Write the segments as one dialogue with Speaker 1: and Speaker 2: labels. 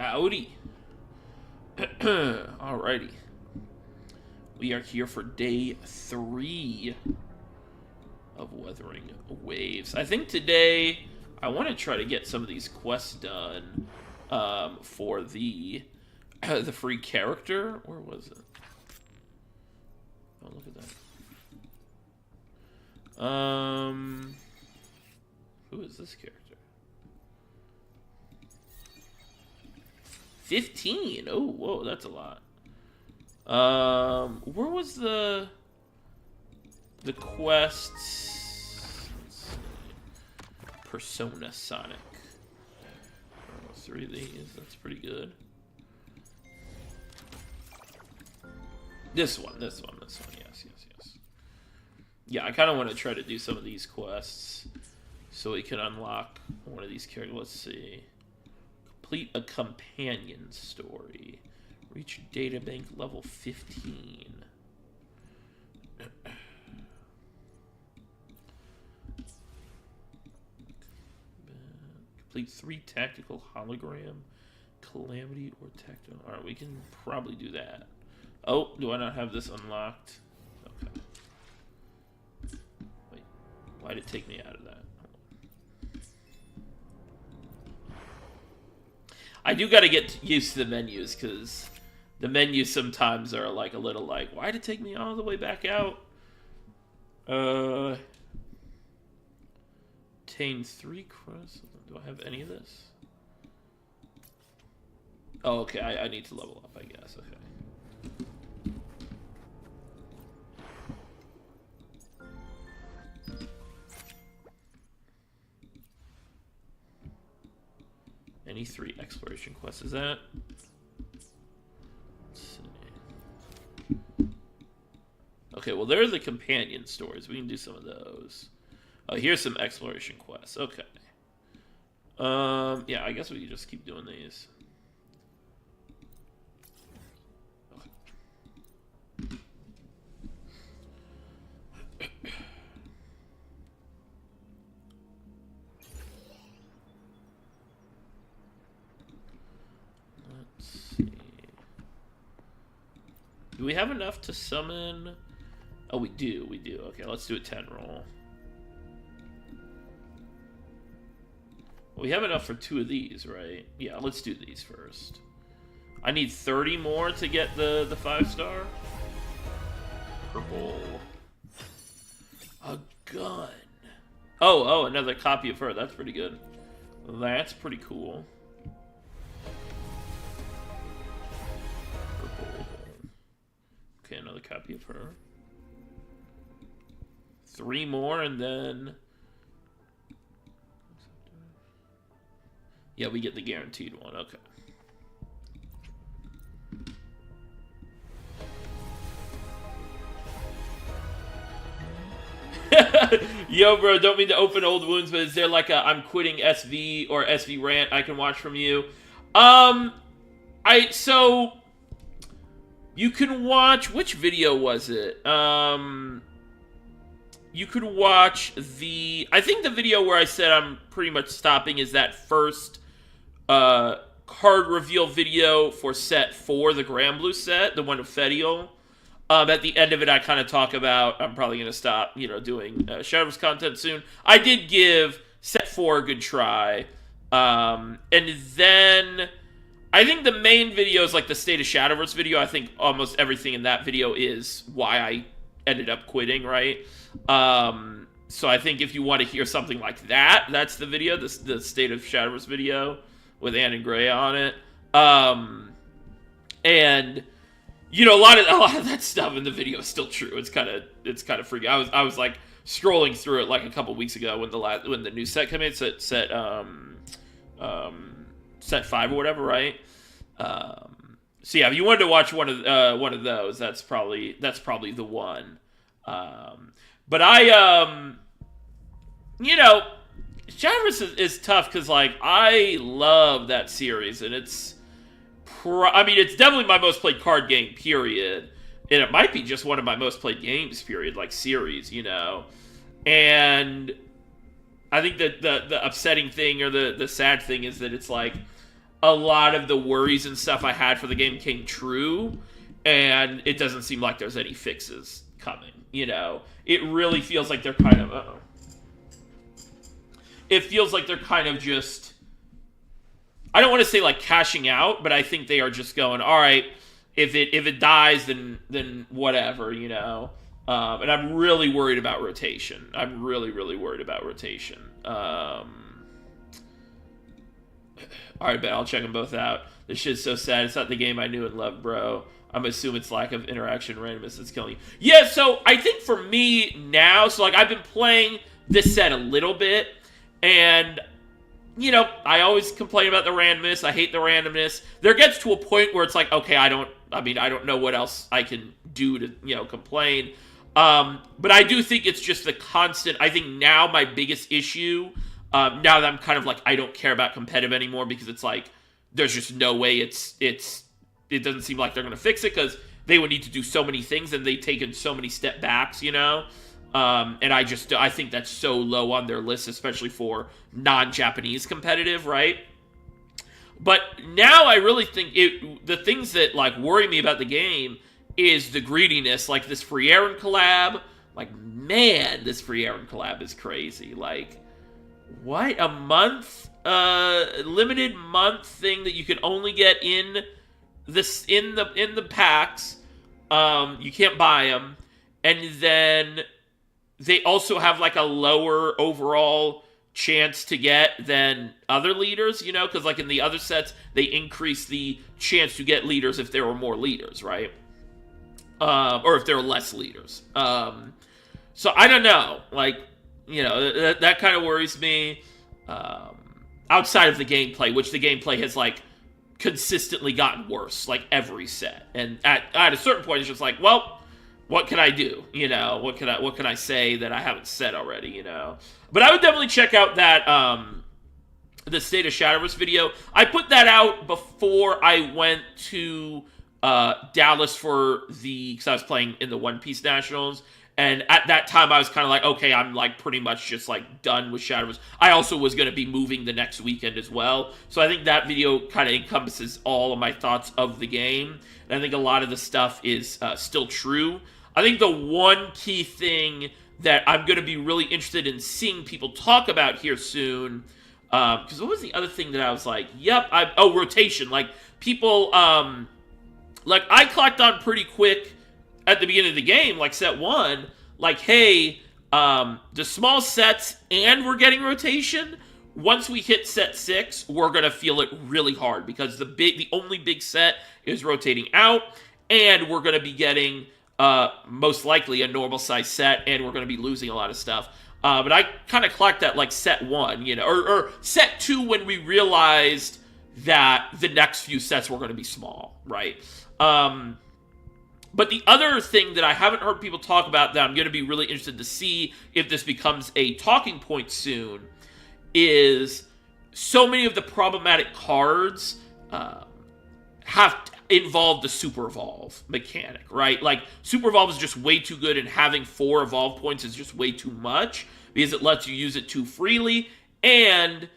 Speaker 1: Howdy. Alrighty. We are here for day 3 of Wuthering Waves. I think today I want to try to get some of these quests done for the free character. Where was it? Oh, look at that. Who is this character? 15. Oh, whoa, that's a lot. Where was the quests? Let's see. Persona Sonic. Oh, 3 of these. That's pretty good. This one. Yes. Yeah, I kind of want to try to do some of these quests so we can unlock one of these characters. Let's see. Complete a companion story. Reach databank level 15. Complete 3 tactical hologram, calamity, or tactical. Alright, we can probably do that. Oh, do I not have this unlocked? Okay. Wait, why did it take me out of that? I do got to get used to the menus, because the menus sometimes are like a little like, why did it take me all the way back out? Obtain 3 crusts. Do I have any of this? Oh, okay. I need to level up, I guess. Okay. Any 3 exploration quests is that? Let's see. Okay, well, there are the companion stories. We can do some of those. Oh, here's some exploration quests. Okay. Yeah, I guess we can just keep doing these. Do we have enough to summon? Oh, we do. Okay, let's do a 10 roll. We have enough for 2 of these, right? Yeah, let's do these first. I need 30 more to get the 5-star. Purple. A gun. Oh, another copy of her. That's pretty good. That's pretty cool. Okay, another copy of her. 3 more, and then... Yeah, we get the guaranteed one. Okay. Yo, bro, don't mean to open old wounds, but is there like a I'm quitting SV or SV rant I can watch from you? So... You can watch, which video was it? You could watch I think the video where I said I'm pretty much stopping is that first card reveal video for set 4, the Grand Blue set, the one of Fedial. At the end of it, I kind of talk about, I'm probably going to stop, doing Shadows content soon. I did give set 4 a good try. And then... I think the main video is like the State of Shadowverse video. I think almost everything in that video is why I ended up quitting, right? So I think if you want to hear something like that, that's the video, the State of Shadowverse video with Ann and Gray on it. And a lot of that stuff in the video is still true. It's kind of freaky. I was like scrolling through it like a couple weeks ago when the new set came in, set 5 or whatever, right? So yeah, if you wanted to watch one of those, that's probably the one. But Shadowverse is tough because like I love that series, and it's definitely my most played card game, period, and it might be just one of my most played games, period, like series, and I think that the upsetting thing or the sad thing is that it's like a lot of the worries and stuff I had for the game came true, and it doesn't seem like there's any fixes coming. It really feels like they're kind of. It feels like they're kind of just. I don't want to say like cashing out, but I think they are just going, all right, if it dies, then whatever, And I'm really worried about rotation. I'm really, really worried about rotation. All right, Ben, I'll check them both out. This shit's so sad. It's not the game I knew and loved, bro. I'm assuming it's lack of interaction, randomness that's killing you. Yeah, so I think for me now, so like I've been playing this set a little bit, and I always complain about the randomness. I hate the randomness. There gets to a point where it's like, okay, I don't know what else I can do to, complain. But I do think it's just the constant. I think now my biggest issue, now that I'm kind of like, I don't care about competitive anymore, because it's like, there's just no way it doesn't seem like they're going to fix it, because they would need to do so many things, and they've taken so many step backs, and I think that's so low on their list, especially for non-Japanese competitive, right? But now I really think the things that like worry me about the game is the greediness, like this Free Aaron collab. Like, man, this Free Aaron collab is crazy. Like, what? A month, limited month thing that you can only get in the packs. You can't buy them, and then they also have like a lower overall chance to get than other leaders, because like in the other sets, they increase the chance to get leaders if there were more leaders, right? Or if there were less leaders. So I don't know, like, that kind of worries me. Outside of the gameplay, which the gameplay has like consistently gotten worse, like every set. And at a certain point, it's just like, well, what can I do? What can I say that I haven't said already? But I would definitely check out that the State of Shadowverse video. I put that out before I went to Dallas because I was playing in the One Piece Nationals. And at that time, I was kind of like, okay, I'm like pretty much just like done with Shadowverse. I also was going to be moving the next weekend as well. So I think that video kind of encompasses all of my thoughts of the game. And I think a lot of the stuff is still true. I think the one key thing that I'm going to be really interested in seeing people talk about here soon, because what was the other thing that I was like, yep, rotation. Like, people, like, I clocked on pretty quick at the beginning of the game, like set 1, like, hey, the small sets and we're getting rotation. Once we hit set 6, we're going to feel it really hard, because the only big set is rotating out, and we're going to be getting most likely a normal size set, and we're going to be losing a lot of stuff. But I kind of clocked that like set 1, or set 2, when we realized that the next few sets were going to be small, right? But the other thing that I haven't heard people talk about that I'm going to be really interested to see if this becomes a talking point soon is so many of the problematic cards have involved the Super Evolve mechanic, right? Like, Super Evolve is just way too good, and having 4 Evolve points is just way too much, because it lets you use it too freely, and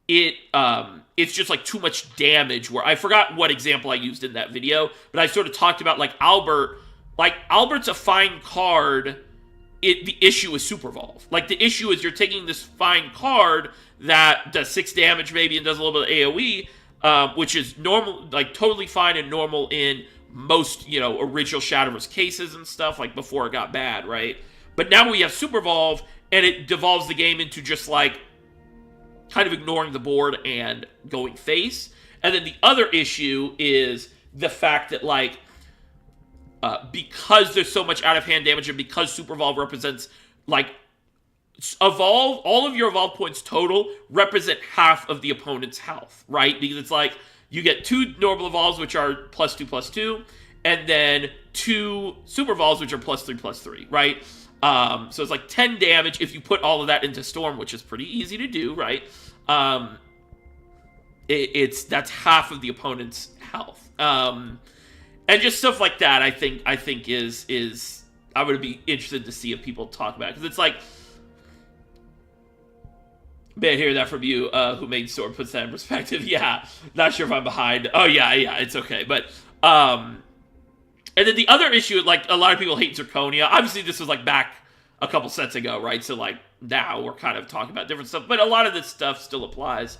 Speaker 1: it's just like too much damage. Where I forgot what example I used in that video, but I sort of talked about like Albert. Like, Albert's a fine card. The issue is Super Evolve. Like, the issue is you're taking this fine card that does 6 damage maybe and does a little bit of AoE, which is normal, like totally fine and normal in most, original Shadowverse cases and stuff, like before it got bad, right? But now we have Super Evolve, and it devolves the game into just like kind of ignoring the board and going face. And then the other issue is the fact that, like, because there's so much out-of-hand damage, and because Super Evolve represents, like, all of your Evolve points total represent half of the opponent's health, right? Because it's like, you get 2 normal Evolves, which are +2/+2, and then 2 Super Evolves, which are +3/+3, right? So it's like 10 damage if you put all of that into Storm, which is pretty easy to do, right? That's half of the opponent's health. And just stuff like that, I think is I would be interested to see if people talk about it. Because it's like, May I hear that from you, who made Sword puts that in perspective. Yeah, not sure if I'm behind. Oh, yeah, it's okay. But, and then the other issue, like, a lot of people hate Zirconia. Obviously, this was, like, back a couple sets ago, right? So, like, now we're kind of talking about different stuff. But a lot of this stuff still applies.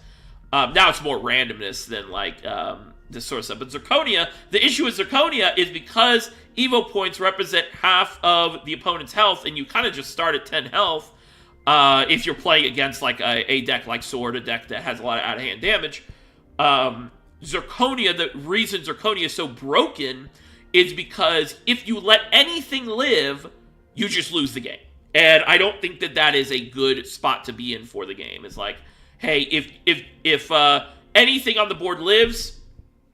Speaker 1: Now it's more randomness than, like, this sort of stuff. But Zirconia, the issue with Zirconia is because Evo points represent half of the opponent's health, and you kind of just start at 10 health, if you're playing against, like, a deck like Sword, a deck that has a lot of out-of-hand damage. Zirconia, the reason Zirconia is so broken is because if you let anything live, you just lose the game. And I don't think that that is a good spot to be in for the game. It's like, hey, if anything on the board lives,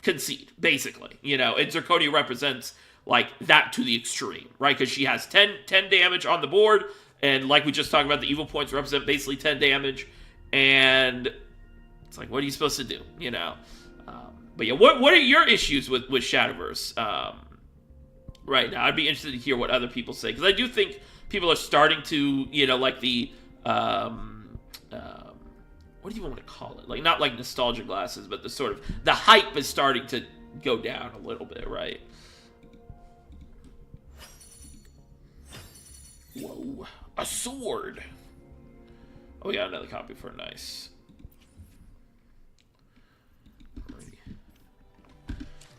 Speaker 1: concede, basically. You know, and Zirconia represents, like, that to the extreme, right? Because she has 10 damage on the board, and like we just talked about, the evil points represent basically 10 damage, and it's like, what are you supposed to do, you know? But yeah, what are your issues with Shadowverse right now? I'd be interested to hear what other people say, because I do think people are starting to, you know, like the, what do you want to call it? Like, not like nostalgia glasses, but the sort of, the hype is starting to go down a little bit, right? Whoa. A sword! Oh, yeah, another copy for nice.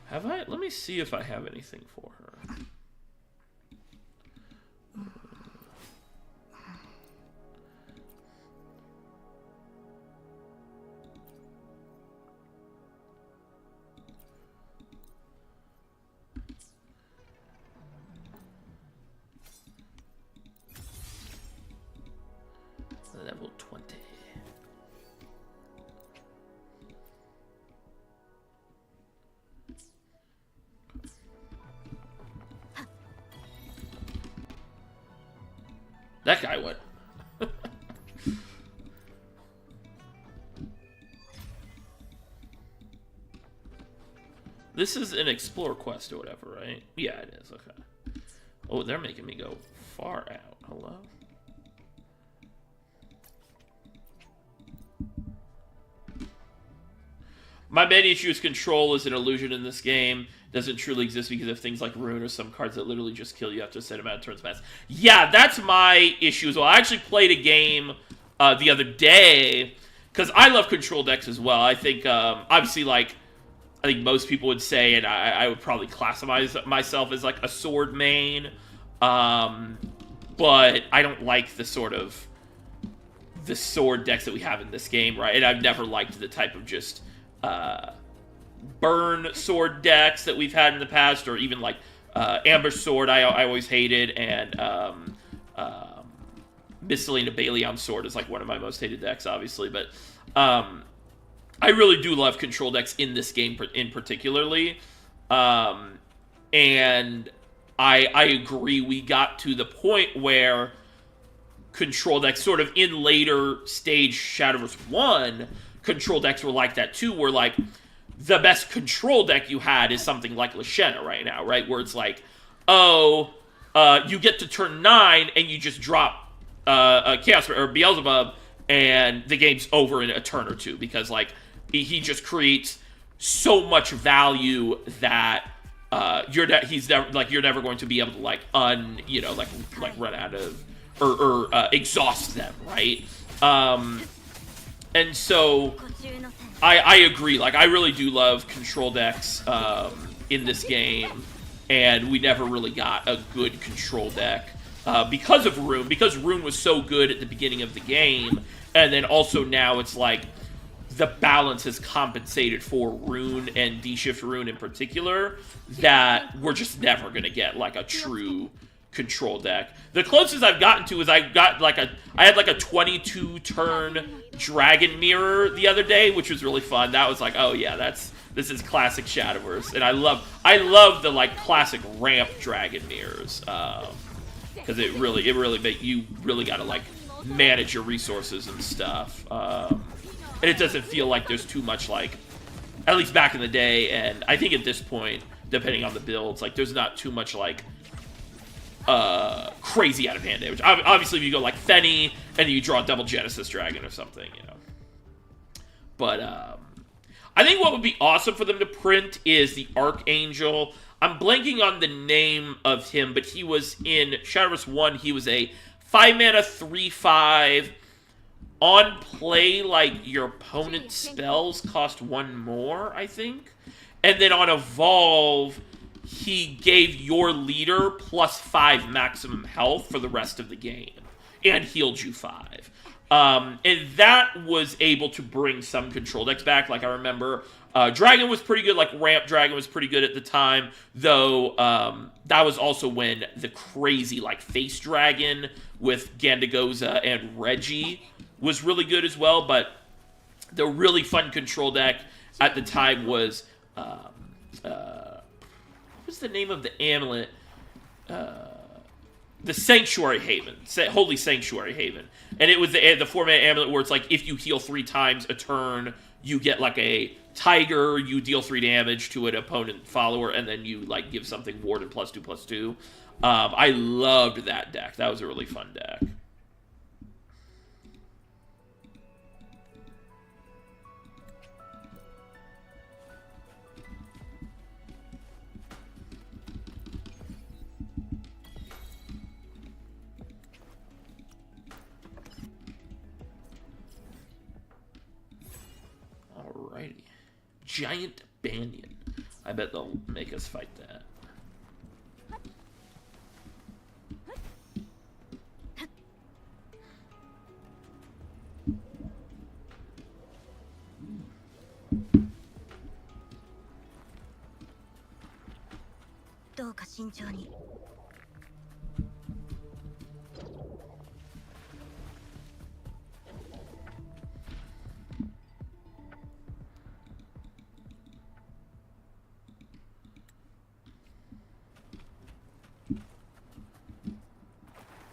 Speaker 1: Have I? Let me see if I have anything for her. Level 20. That guy went. This is an explore quest or whatever, right? Yeah, it is. Okay. Oh, they're making me go far out. Hello? My main issue is control is an illusion in this game. Doesn't truly exist because of things like Rune or some cards that literally just kill you after a set amount of turns pass. Yeah, that's my issue as well. I actually played a game the other day, because I love control decks as well. I think, obviously, like, I think most people would say, and I would probably classify myself as, like, a sword main. But I don't like the sort of, the sword decks that we have in this game, right? And I've never liked the type of just burn sword decks that we've had in the past, or even like Ambush Sword I always hated, and Miscellanea Balion Sword is like one of my most hated decks, obviously. But I really do love control decks in this game in particularly, and I agree we got to the point where control decks, sort of in later stage Shadowverse 1, control decks were like that too, where like the best control deck you had is something like Lashena right now, right? Where it's like, oh, you get to turn 9 and you just drop a Chaos or Beelzebub, and the game's over in a turn or two, because like he just creates so much value that you're never going to be able to like run out of or exhaust them, right? And so I agree. Like, I really do love control decks in this game, and we never really got a good control deck because of Rune. Because Rune was so good at the beginning of the game, and then also now it's like the balance has compensated for Rune and D-Shift Rune in particular, that we're just never going to get like a true control deck. The closest I've gotten to is I had like a 22 turn Dragon Mirror the other day, which was really fun. That was like, oh yeah, this is classic Shadowverse, and I love the like classic ramp Dragon Mirrors, because it really you really got to like manage your resources and stuff, and it doesn't feel like there's too much, like, at least back in the day, and I think at this point, depending on the builds, like there's not too much like crazy out of hand damage. Obviously, if you go like Fenny and you draw a double Genesis Dragon or something, you know. But I think what would be awesome for them to print is the Archangel. I'm blanking on the name of him, but he was in Shadowverse 1. He was a 5-mana 3/5. On play, like, your opponent's spells cost 1 more, I think. And then on Evolve, he gave your leader +5 maximum health for the rest of the game. And healed you 5. And that was able to bring some control decks back. Like, I remember Dragon was pretty good. Like, Ramp Dragon was pretty good at the time. Though, that was also when the crazy, like, Face Dragon with Gandagoza and Reggie was really good as well. But the really fun control deck at the time was... what was the name of the amulet? The Sanctuary Haven. Holy Sanctuary Haven. And it was the 4-mana amulet where it's like, if you heal 3 times a turn, you get like a tiger, you deal 3 damage to an opponent follower, and then you like give something warded +2/+2. I loved that deck. That was a really fun deck. Alrighty. Giant Banyan. I bet they'll make us fight that.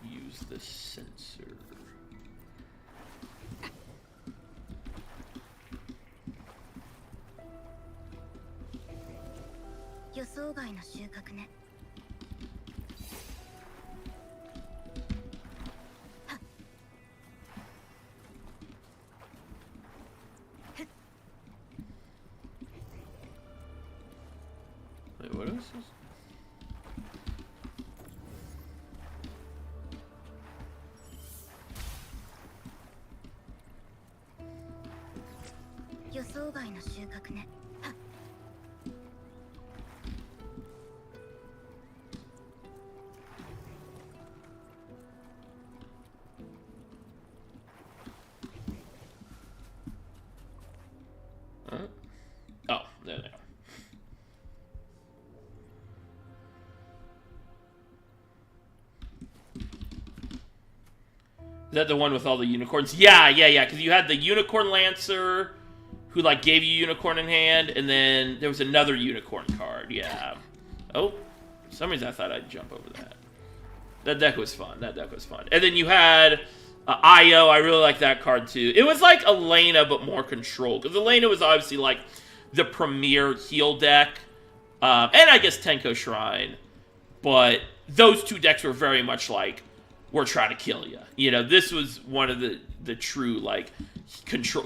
Speaker 1: Use the sensor. Wait, what is this? Oh, there they are. Is that the one with all the unicorns? Yeah, because you had the Unicorn Lancer, who, like, gave you Unicorn in hand, and then there was another Unicorn card, yeah. Oh, for some reason I thought I'd jump over that. That deck was fun, And then you had Io, I really like that card, too. It was like Elena, but more controlled, because Elena was obviously, like, the premier heal deck, and I guess Tenko Shrine, but those two decks were very much like, we're trying to kill you. You know, this was one of the true, like,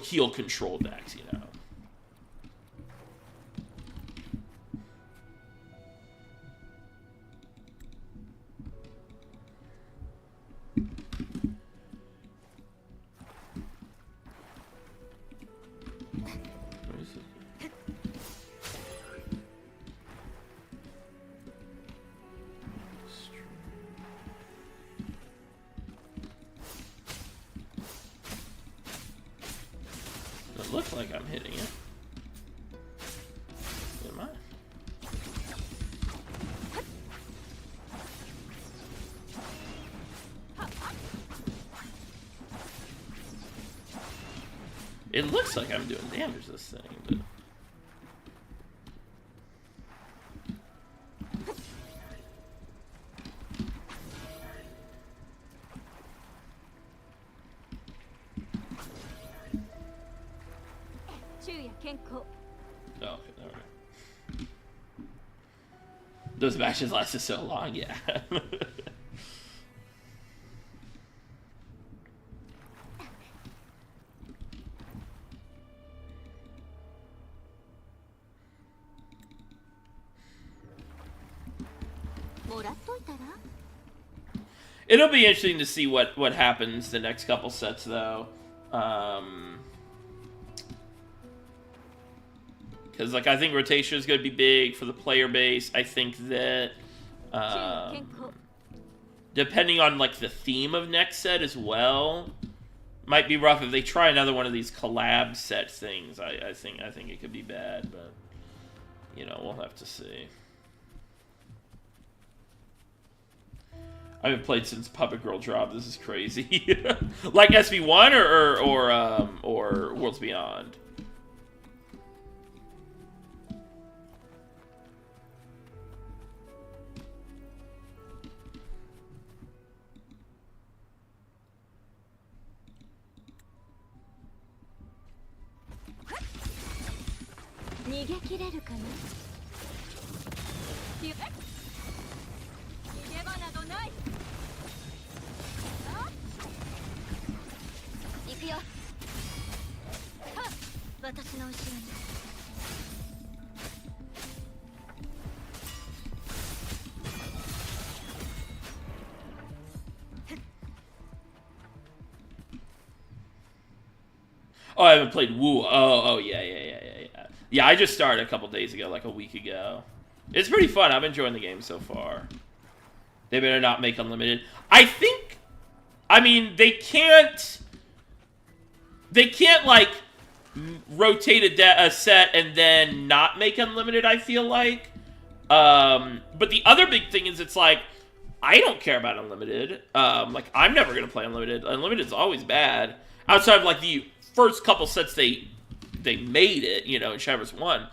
Speaker 1: heal control decks, you know. It looks like I'm hitting it. Am I? It looks like I'm doing damage this thing, but... Oh, okay, alright. Those matches lasted so long, yeah. It'll be interesting to see what happens the next couple sets, though. Because, like, I think rotation is going to be big for the player base. I think that, depending on, like, the theme of next set as well, might be rough if they try another one of these collab set things. I think it could be bad, but, you know, we'll have to see. I haven't played since Puppet Girl dropped. This is crazy. Like SV1 or Worlds Beyond. Oh, I haven't played Woo. Oh, yeah. Yeah, I just started a couple days ago, like a week ago. It's pretty fun. I'm enjoying the game so far. They better not make Unlimited. I mean, they can't, like, rotate a set and then not make Unlimited, I feel like. But the other big thing is it's like, I don't care about Unlimited. Like, I'm never going to play Unlimited. Unlimited's always bad. Outside of, like, the first couple sets they made it, you know, in Shadowverse 1.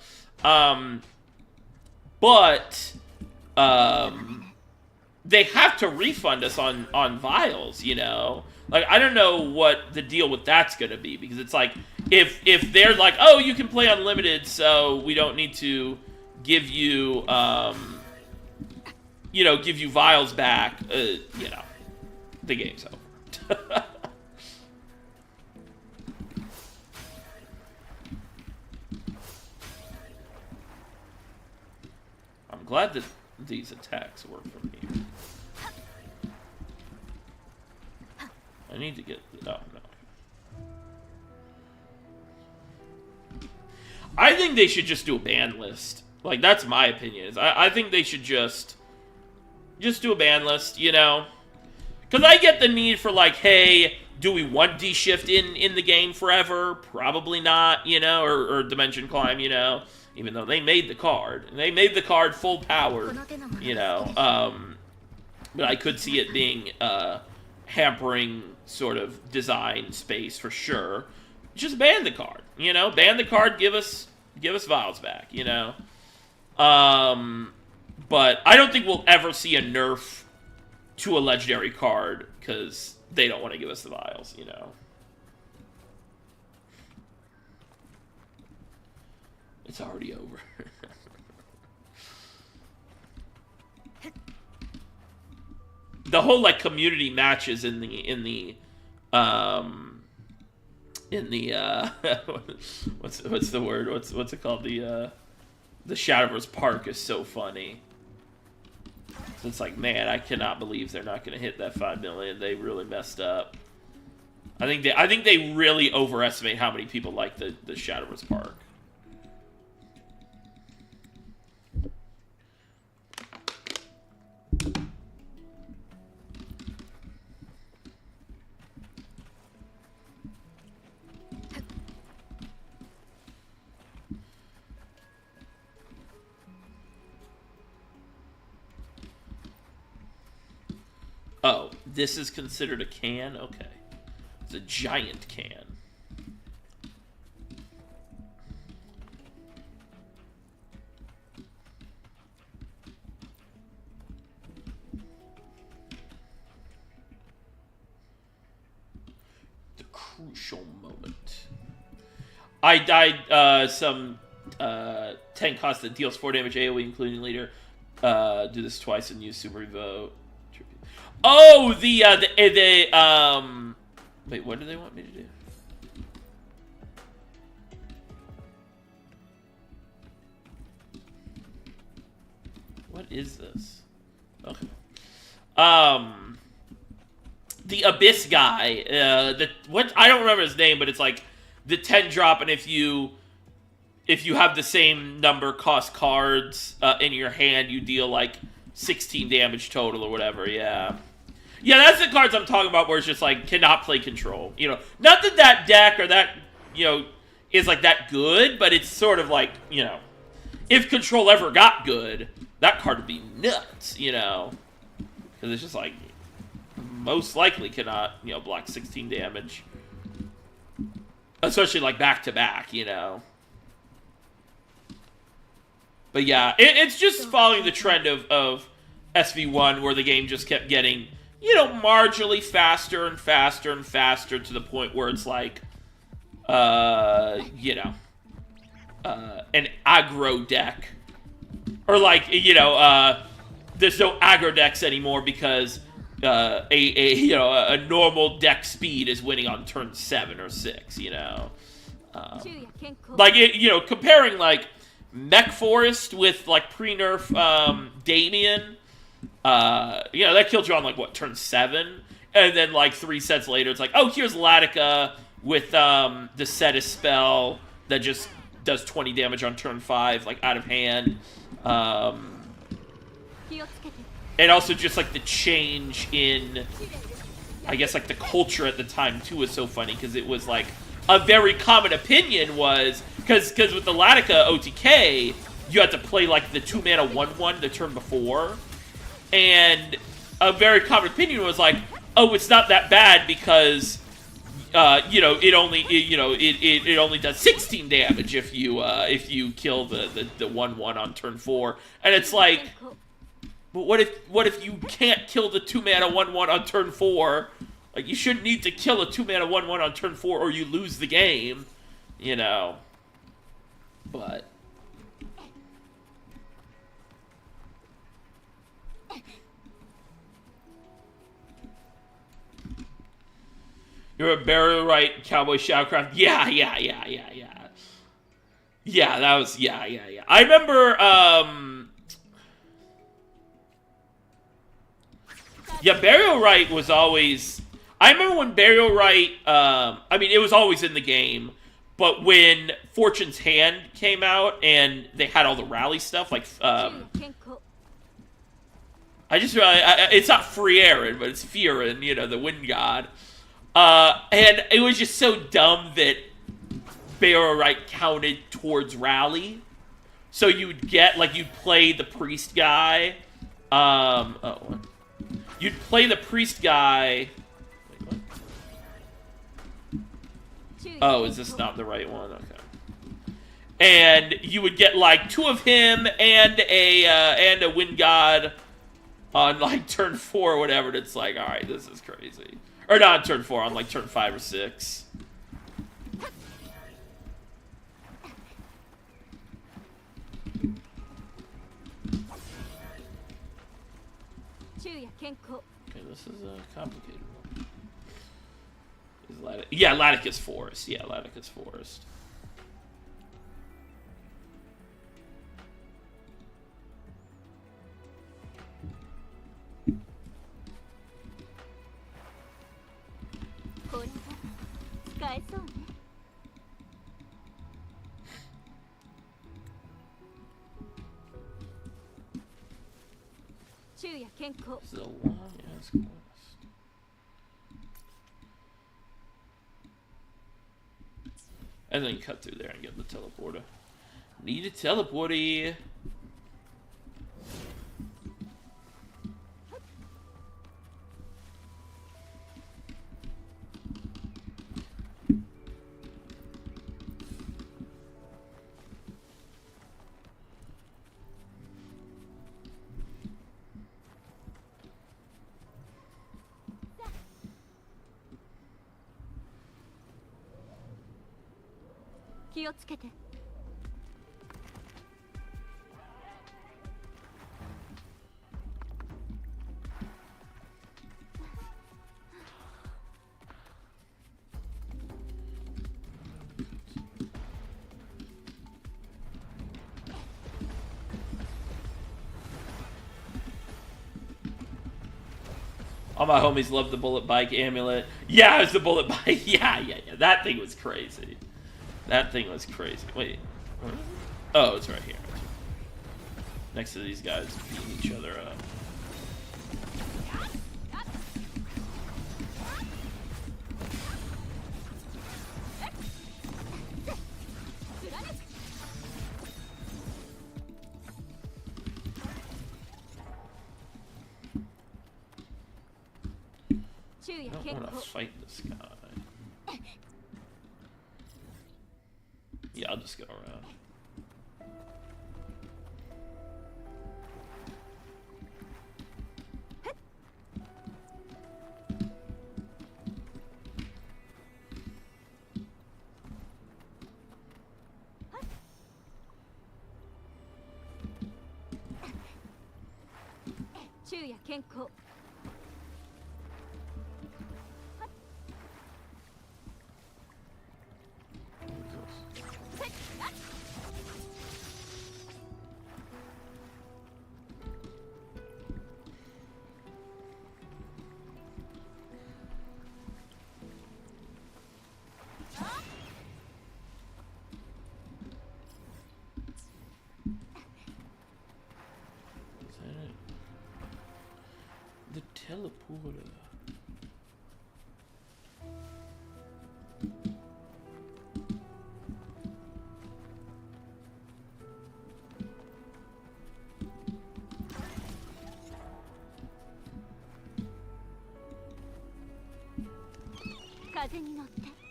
Speaker 1: But they have to refund us on vials, you know? Like, I don't know what the deal with that's going to be, because it's like, if they're like, oh, you can play Unlimited, so we don't need to give you, you know, give you vials back, you know, the game's over. I'm glad that these attacks work from here. I need to get... Oh, no. I think they should just do a ban list. Like, that's my opinion. I think they should just do a ban list, you know? Because I get the need for, like, hey, do we want D-Shift in the game forever? Probably not, you know? Or Dimension Climb, you know? Even though they made the card. And they made the card full power, you know? But I could see it being hampering sort of design space for sure. Just ban the card, you know? Ban the card, give us vials back, you know? But I don't think we'll ever see a nerf to a legendary card because they don't want to give us the vials, you know? It's already over. The whole, like, community matches in the what's the word? What's it called? The Shadowverse Park is so funny. So it's like, man, I cannot believe they're not going to hit that 5 million. They really messed up. I think they really overestimate how many people like the Shadowverse Park. Oh, this is considered a can? Okay. It's a giant can. The crucial moment. I died some 10 cost that deals 4 damage AoE, including leader. Do this twice and use Super Revo. Oh, wait, what do they want me to do? What is this? Okay. The Abyss guy, what I don't remember his name, but it's like the 10 drop, and if you have the same number cost cards in your hand, you deal like 16 damage total or whatever. Yeah, that's the cards I'm talking about, where it's just like cannot play control. You know, not that that deck or that is like that good, but it's sort of like, if control ever got good, that card would be nuts. Because it's just like, most likely cannot, block 16 damage. Especially, like, back-to-back, But yeah, it's just following the trend of SV1, where the game just kept getting, marginally faster and faster and faster, to the point where it's like, an aggro deck. Or like, there's no aggro decks anymore because a normal deck speed is winning on turn 7 or 6, like comparing like Mech Forest with like pre-nerf Damien, that killed you on like what, turn 7, and then like 3 sets later it's like, oh, here's Latica with the Cetus spell that just does 20 damage on turn 5, like out of hand. And also just, like, the change in, I guess, like, the culture at the time, too, was so funny, because it was, like, a very common opinion was, because with the Latica OTK, you had to play, like, the 2-mana 1/1 the turn before, and a very common opinion was, like, oh, it's not that bad, because, it only does 16 damage if you kill the 1/1 on turn 4, and it's like, but what if you can't kill the 2-mana 1/1 on turn 4? Like, you shouldn't need to kill a 2-mana 1/1 on turn 4 or you lose the game, But you're a burial right, Cowboy Shoutcraft. Yeah. Yeah, that was yeah. I remember yeah, Burial Rite was always... I remember when Burial Rite... I mean, it was always in the game, but when Fortune's Hand came out and they had all the rally stuff, like... I just realized... it's not Frieren, but it's Fieren, the wind god. And it was just so dumb that Burial Rite counted towards rally. So you'd get, like, you'd play the priest guy. You'd play the priest guy. Wait, what? Oh, is this not the right one? Okay. And you would get like 2 of him and a wind god on like turn 4 or whatever. And it's like, all right, this is crazy. Or not on turn 4, on like turn 5 or 6. Okay, this is a complicated one. Yeah, Latica's Forest. Yeah, Latica's Forest. This is a long-ass quest. And then cut through there and get the teleporter. Need a teleporter. All my homies love the bullet bike amulet. Yeah, it's the bullet bike. Yeah. That thing was crazy. That thing was crazy. Wait. What? Oh, it's right here. Next to these guys beating each other up. I don't want to fight this guy. Yeah, I'll just go around. The teleporter.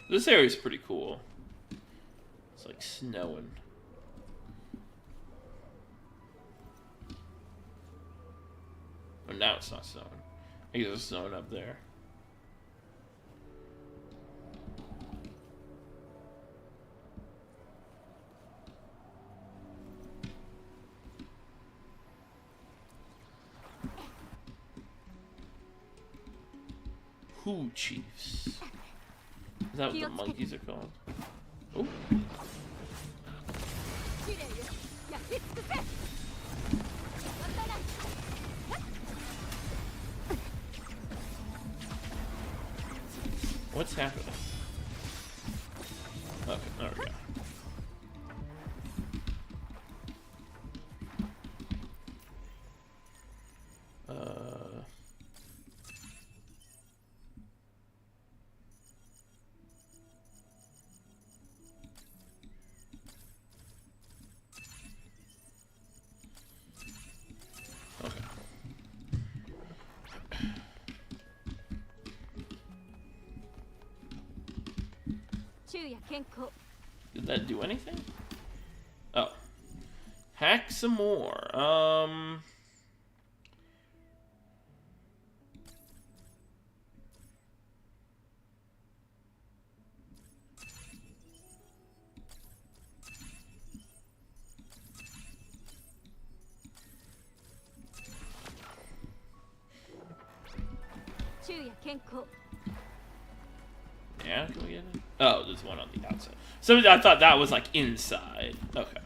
Speaker 1: This area is pretty cool. It's like snowing. Oh, now it's not snowing. I guess it's snowing up there. Who chiefs? Is that what the monkeys are called? Oh. What's happening? Okay, there we go. Did that do anything? Oh. Hack some more. Yeah, can we get it? Oh, there's one on the outside. So I thought that was like inside. Okay.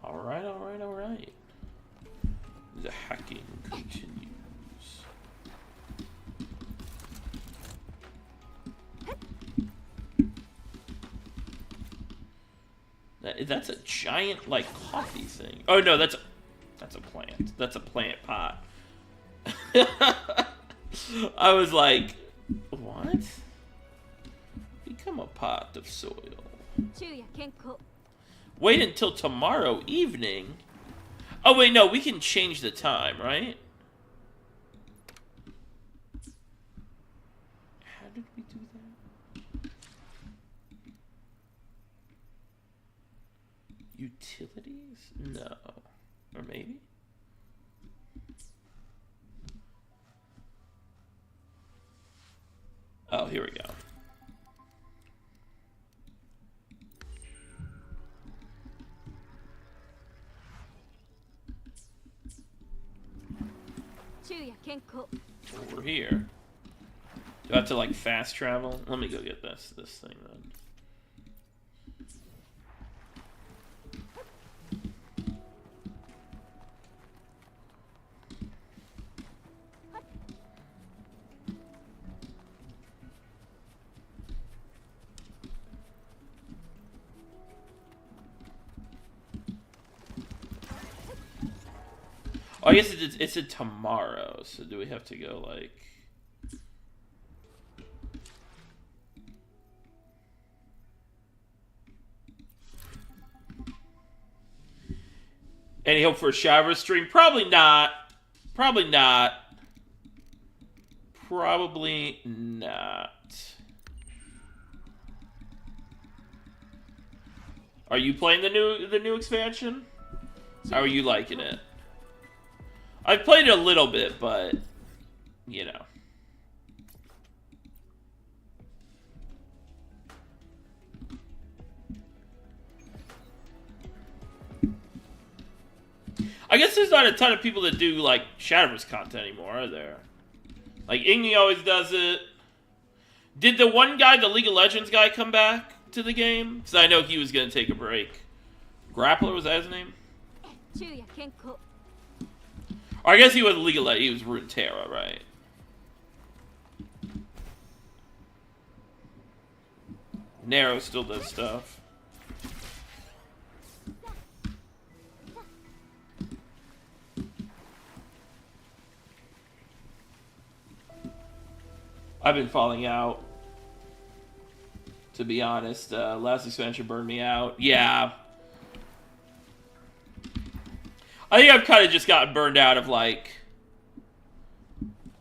Speaker 1: Alright. The hacking continues. That's a giant, like, coffee thing. Oh, no, that's a plant. That's a plant pot. I was like, what? Become a pot of soil. Wait until tomorrow evening. Oh, wait, no, we can change the time, right? How did we do that? Utilities? No. Or maybe? Oh, here we go. Over here. Do I have to, like, fast travel? Let me go get this thing, then. Oh, I guess it's a tomorrow, so do we have to go, like... Any hope for a shower stream? Probably not. Probably not. Probably not. Are you playing the new expansion? How are you liking it? I've played it a little bit, but you know. I guess there's not a ton of people that do, like, Shadowverse content anymore, are there? Like, Igni always does it. Did the one guy, the League of Legends guy, come back to the game? Because I know he was going to take a break. Grappler, was that his name? Or I guess he was League of Legends. He was Runeterra, right? Nero still does stuff. I've been falling out, to be honest. Last expansion burned me out. Yeah. I think I've kind of just gotten burned out of, like,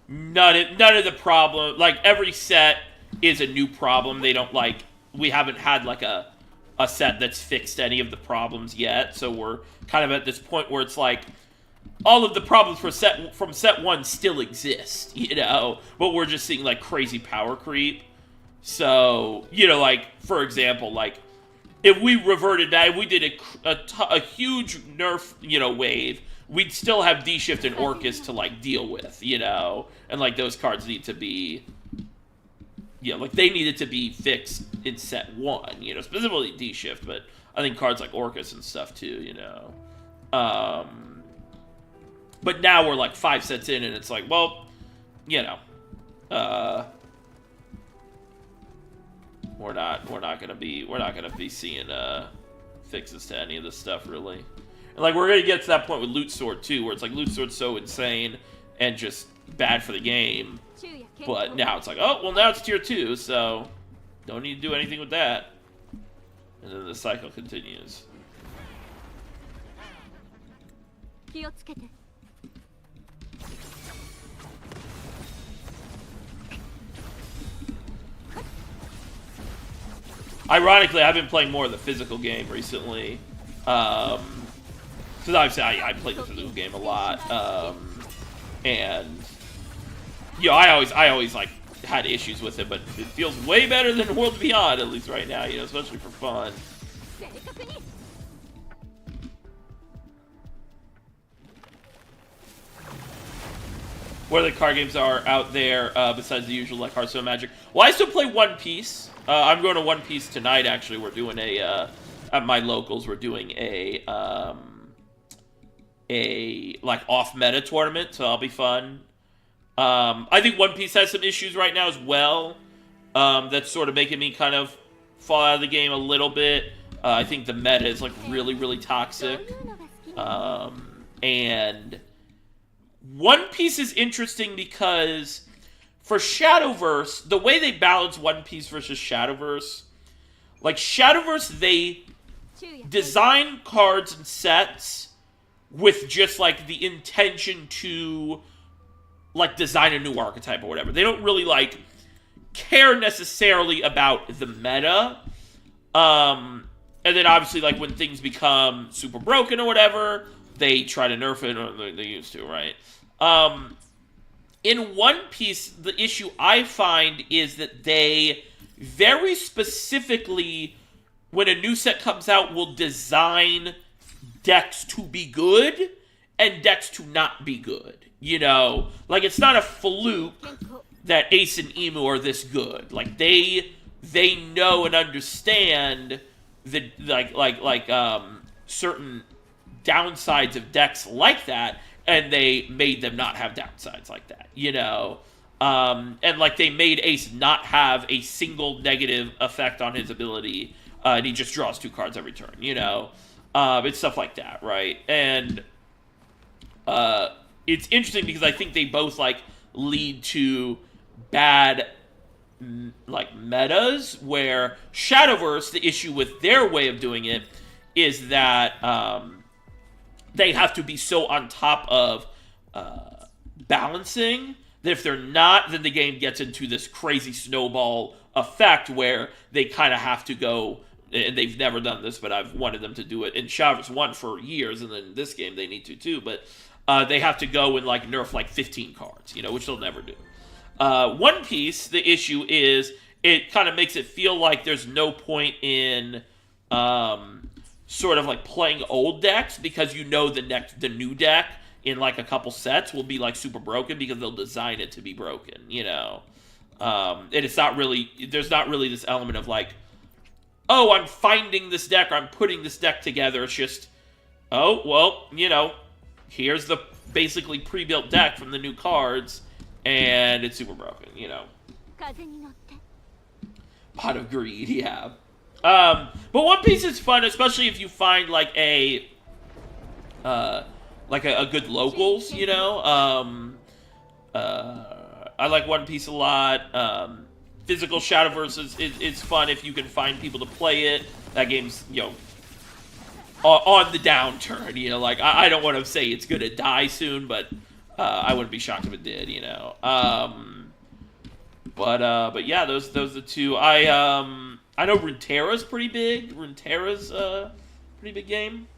Speaker 1: none of the problem. Like, every set is a new problem. They don't, like, we haven't had, like, a set that's fixed any of the problems yet. So we're kind of at this point where it's like, all of the problems from set 1 still exist, you know? But we're just seeing, like, crazy power creep. So, you know, like, for example, like, if we reverted back, if we did a huge nerf, you know, wave, we'd still have D-Shift and Orcus to, like, deal with, you know? And, like, those cards need to be, you know, like, they needed to be fixed in set 1, you know? Specifically D-Shift, but I think cards like Orcus and stuff, too, you know? But now we're, like, 5 sets in, and it's like, well, you know, we're not gonna be seeing fixes to any of this stuff, really. And, like, we're gonna get to that point with Loot Sword too, where it's like Loot Sword's so insane and just bad for the game, but now it's like, oh well, now it's tier 2, so don't need to do anything with that, and then the cycle continues. Ironically, I've been playing more of the physical game recently. Because obviously I played the physical game a lot. And, you know, I always, like, had issues with it, but it feels way better than Worlds Beyond, at least right now, you know, especially for fun. What other card games are out there besides the usual, like, Hearthstone, Magic? Well, I still play One Piece. I'm going to One Piece tonight, actually. We're doing at my locals, we're doing a like, off-meta tournament, so that'll be fun. I think One Piece has some issues right now as well. That's sort of making me kind of fall out of the game a little bit. I think the meta is, like, really, really toxic. And One Piece is interesting because for Shadowverse, the way they balance One Piece versus Shadowverse, like, Shadowverse, they design cards and sets with just, like, the intention to, like, design a new archetype or whatever. They don't really, like, care necessarily about the meta. And then, obviously, like, when things become super broken or whatever, they try to nerf it, or they used to, right? In One Piece, the issue I find is that they very specifically, when a new set comes out, will design decks to be good and decks to not be good. You know? Like, it's not a fluke that Ace and Emu are this good. Like they know and understand the certain downsides of decks like that, and they made them not have downsides like that, you know. And like they made Ace not have a single negative effect on his ability, and he just draws 2 cards every turn, you know. It's stuff like that, right? And it's interesting because I think they both like lead to bad like metas where Shadowverse, the issue with their way of doing it is that they have to be so on top of balancing that if they're not, then the game gets into this crazy snowball effect where they kind of have to go, and they've never done this, but I've wanted them to do it in Shadowverse 1 for years, and then this game they need to too, but they have to go and like nerf like 15 cards, you know, which they'll never do. One Piece, the issue is it kind of makes it feel like there's no point in sort of like playing old decks because you know the new deck in like a couple sets will be like super broken because they'll design it to be broken, you know. And it's not really, there's not really this element of like, oh, I'm finding this deck or I'm putting this deck together. It's just, oh, well, you know, here's the basically pre-built deck from the new cards. And it's super broken, you know. Pot of Greed, yeah. But One Piece is fun, especially if you find like a good locals, you know. I like One Piece a lot. Physical Shadowverse is fun if you can find people to play it. That game's, you know, on the downturn, you know. Like I don't want to say it's gonna die soon, but I wouldn't be shocked if it did, you know. But yeah, those are the two. I know Runeterra's pretty big. Runeterra's a pretty big game.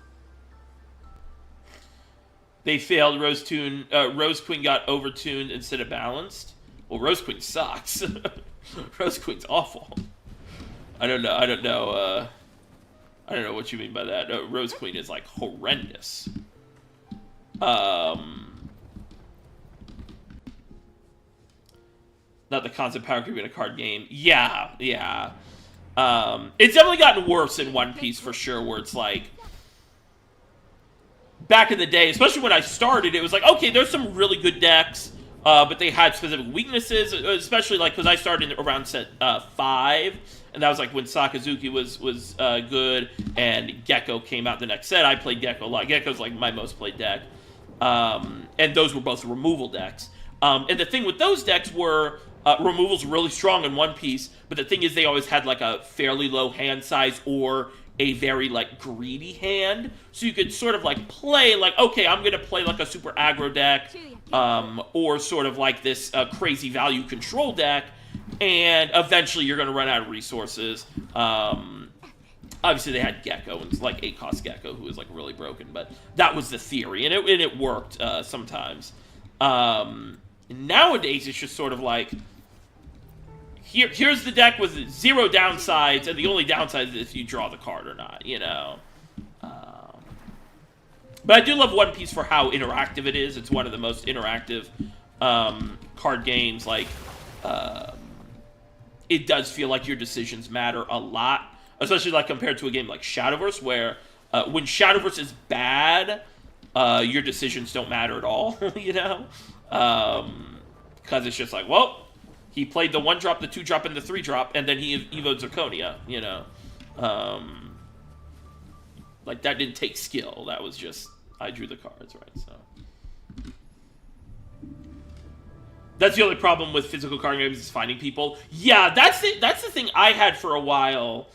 Speaker 1: They failed. Rose Queen got overtuned instead of balanced. Well, Rose Queen sucks. Rose Queen's awful. I don't know what you mean by that. Rose Queen is like horrendous. Not the concept power creep in a card game. Yeah. It's definitely gotten worse in One Piece for sure, where it's like, back in the day, especially when I started, it was like, okay, there's some really good decks, but they had specific weaknesses, especially like, because I started around set 5, and that was like when Sakazuki was good, and Gecko came out the next set. I played Gecko a lot. Gecko's like my most played deck. And those were both removal decks. And the thing with those decks were, removal's really strong in One Piece, but the thing is they always had like a fairly low hand size or a very like greedy hand. So you could sort of like play like, okay, I'm going to play like a super aggro deck, or sort of like this crazy value control deck, and eventually you're going to run out of resources. Obviously they had Gecko, and like 8-cost Gecko, who was like really broken, but that was the theory, and it worked sometimes. Nowadays it's just sort of like, here's the deck with 0 downsides, and the only downside is if you draw the card or not, you know. But I do love One Piece for how interactive it is. It's one of the most interactive card games. Like, it does feel like your decisions matter a lot, especially like compared to a game like Shadowverse, where when Shadowverse is bad, your decisions don't matter at all, you know? Because it's just like, well, he played the 1-drop, the 2-drop, and the 3-drop, and then he evoed Zirconia, you know? Like, that didn't take skill. That was just, I drew the cards, right? So that's the only problem with physical card games, is finding people. Yeah, that's the thing I had for a while.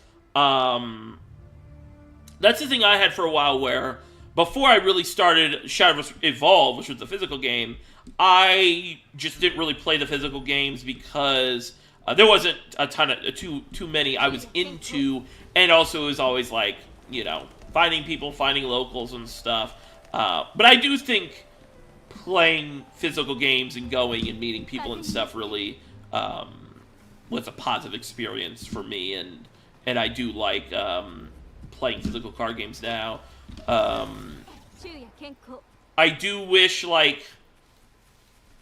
Speaker 1: That's the thing I had for a while where, before I really started Shadowverse Evolve, which was the physical game, I just didn't really play the physical games because there wasn't a ton of too many I was into, and also it was always like, you know, finding people, finding locals and stuff. But I do think playing physical games and going and meeting people and stuff really was a positive experience for me, and I do like playing physical card games now. I do wish, like,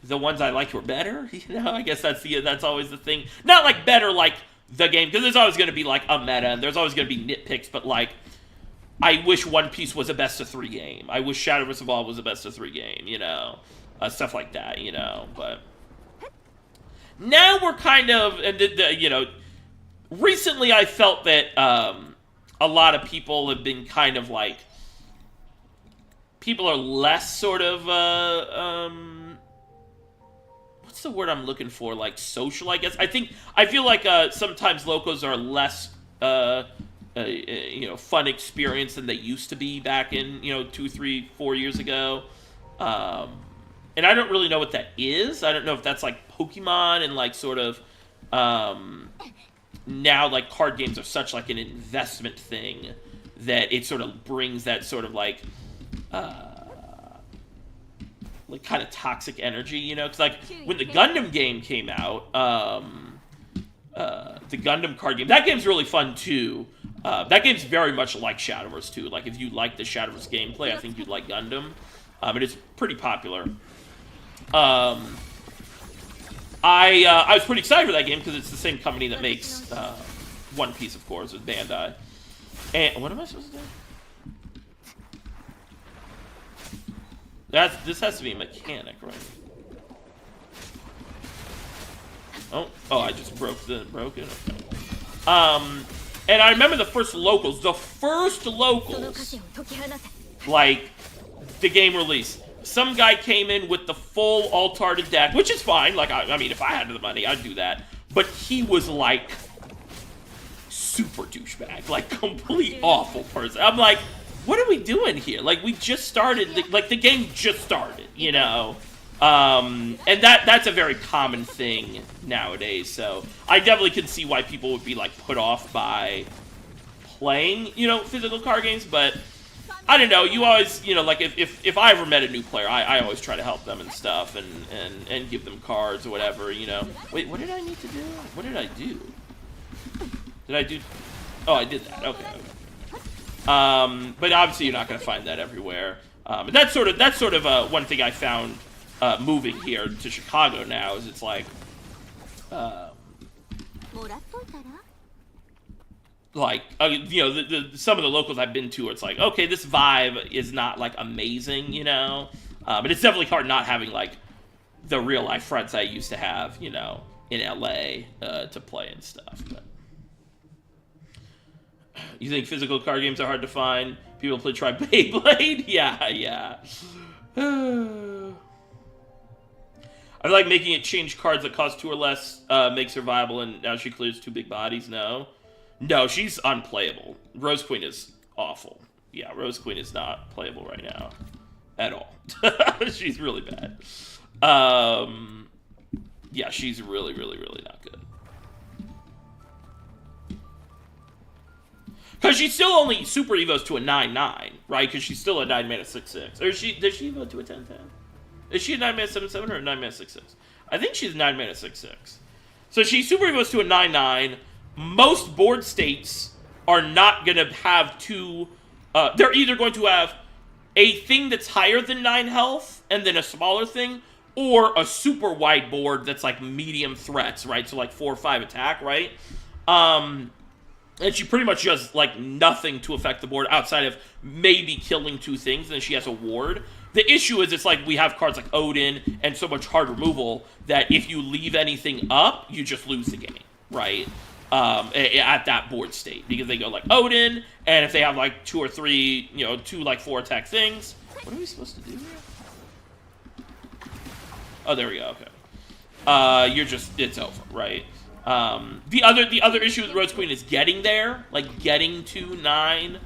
Speaker 1: the ones I liked were better. I guess that's always the thing. Not like better like the game, because there's always going to be like a meta, and there's always going to be nitpicks. But like, I wish One Piece was a best of 3 game. I wish Shadow vs. Evolve was a best of 3 game. Stuff like that. But now we're kind of, and recently I felt that a lot of people have been kind of like, people are less sort of, what's the word I'm looking for? Like social, I guess. I feel like sometimes locals are less, fun experience than they used to be back in, 2, 3, 4 years ago. And I don't really know what that is. I don't know if that's like Pokemon and like sort of, now like card games are such like an investment thing that it sort of brings that sort of like kind of toxic energy, because like when the Gundam game came out, the Gundam card game, that game's really fun too. That game's very much like Shadowverse too. Like if you like the Shadowverse gameplay, I think you'd like Gundam. And it's pretty popular. I was pretty excited for that game because it's the same company that makes One Piece, of course, with Bandai. And what am I supposed to do? This has to be a mechanic, right? Oh, I just broke it. Okay. And I remember the first locals, like the game release. Some guy came in with the full Altarted deck, which is fine. Like, I mean, if I had the money, I'd do that. But he was like super douchebag, like complete awful person. I'm like, what are we doing here? Like, we just started, the game just started, And that's a very common thing nowadays. So I definitely can see why people would be like put off by playing, physical card games. But I don't know. You always, like if I ever met a new player, I always try to help them and stuff and give them cards or whatever, Wait, what did I need to do? What did I do? Did I do? Oh, I did that. Okay. But obviously you're not going to find that everywhere. But that's sort of one thing I found moving here to Chicago now is it's like some of the locals I've been to, it's like, okay, this vibe is not like amazing, but it's definitely hard not having like the real life friends I used to have, in LA to play and stuff. But you think physical card games are hard to find? People try Beyblade? Yeah. I like making it change cards that cost 2 or less, makes her viable, and now she clears 2 big bodies. No, she's unplayable. Rose Queen is awful. Yeah, Rose Queen is not playable right now. At all. She's really bad. Yeah, she's really, really, really not good. Because she's still only super evos to a 9/9, right? Because she's still a 9-mana 6/6. Or does she evo to a 10/10? Is she a 9-mana 7/7 or a 9-mana 6/6? I think she's 9-mana 6/6. So she super evos to a 9/9. Most board states are not going to have two... they're either going to have a thing that's higher than 9 health and then a smaller thing, or a super wide board that's like medium threats, right? So like 4 or 5 attack, right? And she pretty much does like nothing to affect the board outside of maybe killing 2 things, and then she has a ward. The issue is it's like we have cards like Odin and so much hard removal that if you leave anything up, you just lose the game, right? At that board state, because they go like Odin, and if they have like 2 or 3, 2 like 4 attack things. What are we supposed to do here? Oh, there we go. Okay. It's over, right? The other issue with Rose Queen is getting there, like getting to 9,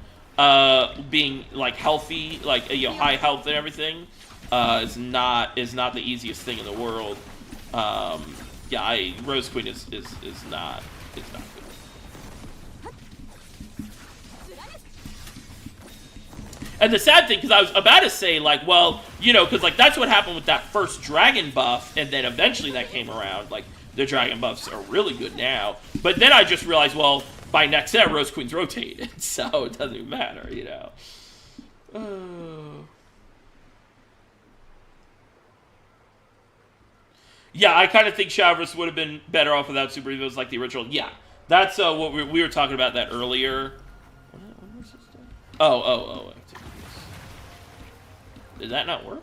Speaker 1: being like healthy, like high health and everything, is not the easiest thing in the world. Rose Queen is not good. And the sad thing, because I was about to say, like, well, because like that's what happened with that first dragon buff, and then eventually that came around, like. The dragon buffs are really good now. But then I just realized, well, by next set, Rose Queen's rotated. So it doesn't even matter, Yeah, I kind of think Shadowverse would have been better off without Super Evos like the original. Yeah, that's what we were talking about that earlier. What was this doing? Oh. Activities. Did that not work?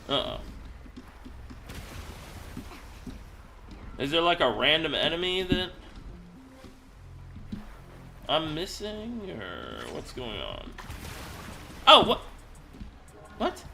Speaker 1: Uh-oh. Is there like a random enemy that I'm missing, or what's going on? Oh, what? What?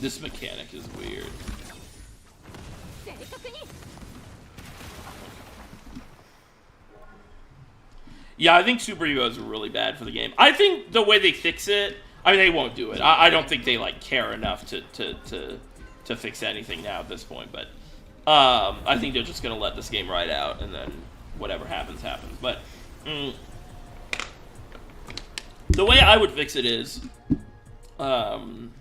Speaker 1: This mechanic is weird. Yeah, I think Super Evos are really bad for the game. I think the way they fix it, I mean, they won't do it. I don't think they like care enough to fix anything now at this point. But I think they're just gonna let this game ride out, and then whatever happens, happens. But the way I would fix it is, 1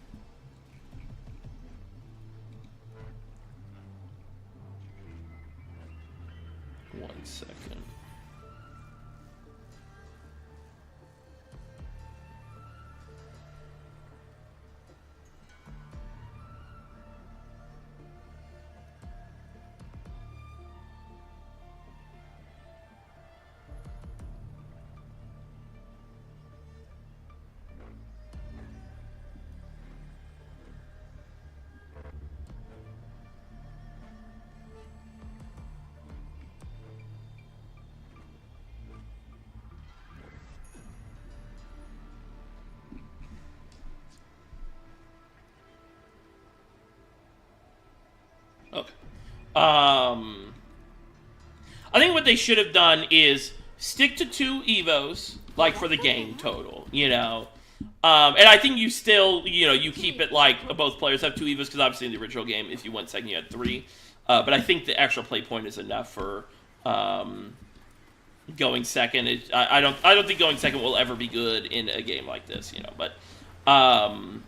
Speaker 1: second. Okay. I think what they should have done is stick to 2 Evos, like for the game total, you know. And I think you still, you know, you keep it like both players have 2 Evos, because obviously in the original game, if you went second, you had 3. But I think the extra play point is enough for going second. I don't think going second will ever be good in a game like this, you know. But and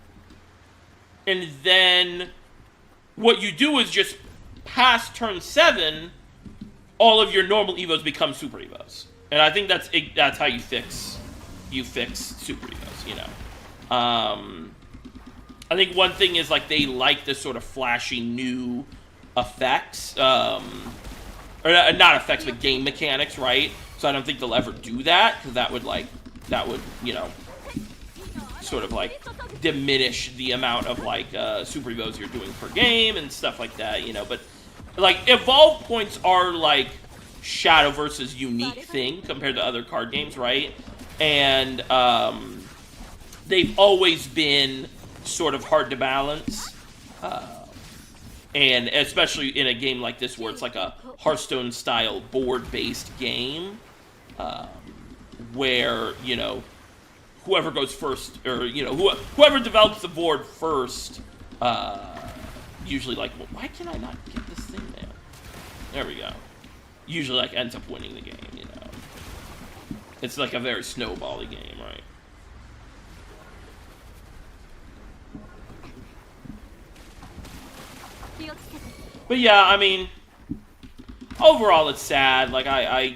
Speaker 1: then what you do is just past turn 7, all of your normal Evos become Super Evos, and I think that's how you fix Super Evos. You know, I think one thing is like they like this sort of flashy new effects, or not effects, but game mechanics, right? So I don't think they'll ever do that, because that would you know, sort of like diminish the amount of like Super Evos you're doing per game and stuff like that, you know. But like evolve points are like Shadowverse's unique thing compared to other card games, right? And they've always been sort of hard to balance, and especially in a game like this where it's like a Hearthstone style board based game, where, you know, whoever goes first, or, you know, whoever develops the board first, usually, like, well, why can I not get this thing there? There we go. Usually, like, ends up winning the game, you know. It's like a very snowbally game, right? But yeah, I mean, overall it's sad. Like, I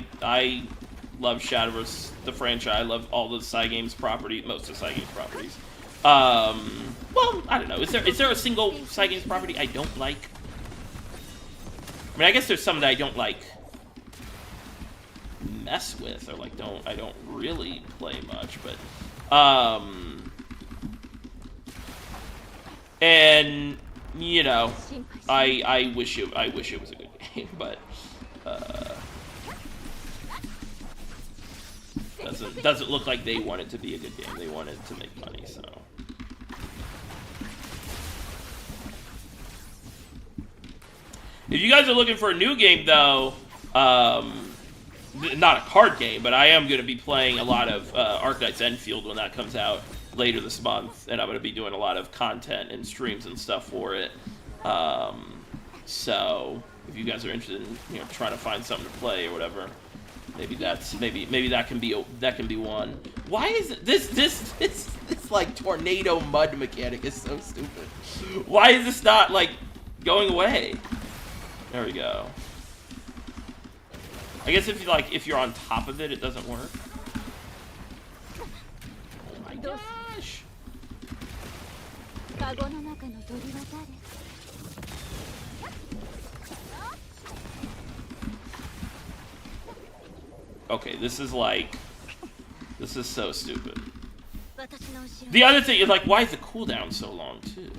Speaker 1: love Shadowverse, the franchise. I love all the Cygames property, most of the Cygames properties. Well, I don't know. Is there a single Cygames property I don't like? I mean, I guess there's some that I don't like mess with, or like I don't really play much, but and you know, I wish it was a good game, but doesn't look like they want it to be a good game. They want it to make money, so. If you guys are looking for a new game, though, not a card game, but I am going to be playing a lot of Arknight's Enfield when that comes out later this month, and I'm going to be doing a lot of content and streams and stuff for it. So if you guys are interested in trying to find something to play or whatever, maybe that can be one. Why is it, this like tornado mud mechanic is so stupid? Why is this not like going away? There we go. I guess if you're on top of it, it doesn't work. Oh my gosh. Okay, this is so stupid. The other thing is, like, why is the cooldown so long, too?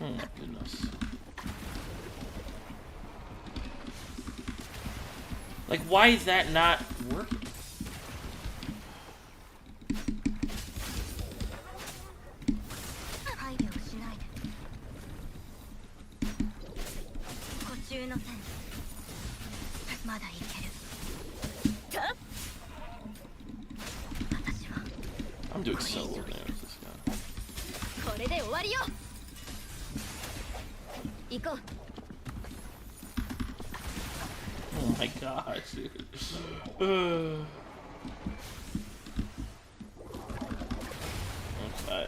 Speaker 1: Oh my goodness. Like, why is that not working? I'm doing so well damage this guy. Oh my gosh, dude. Okay.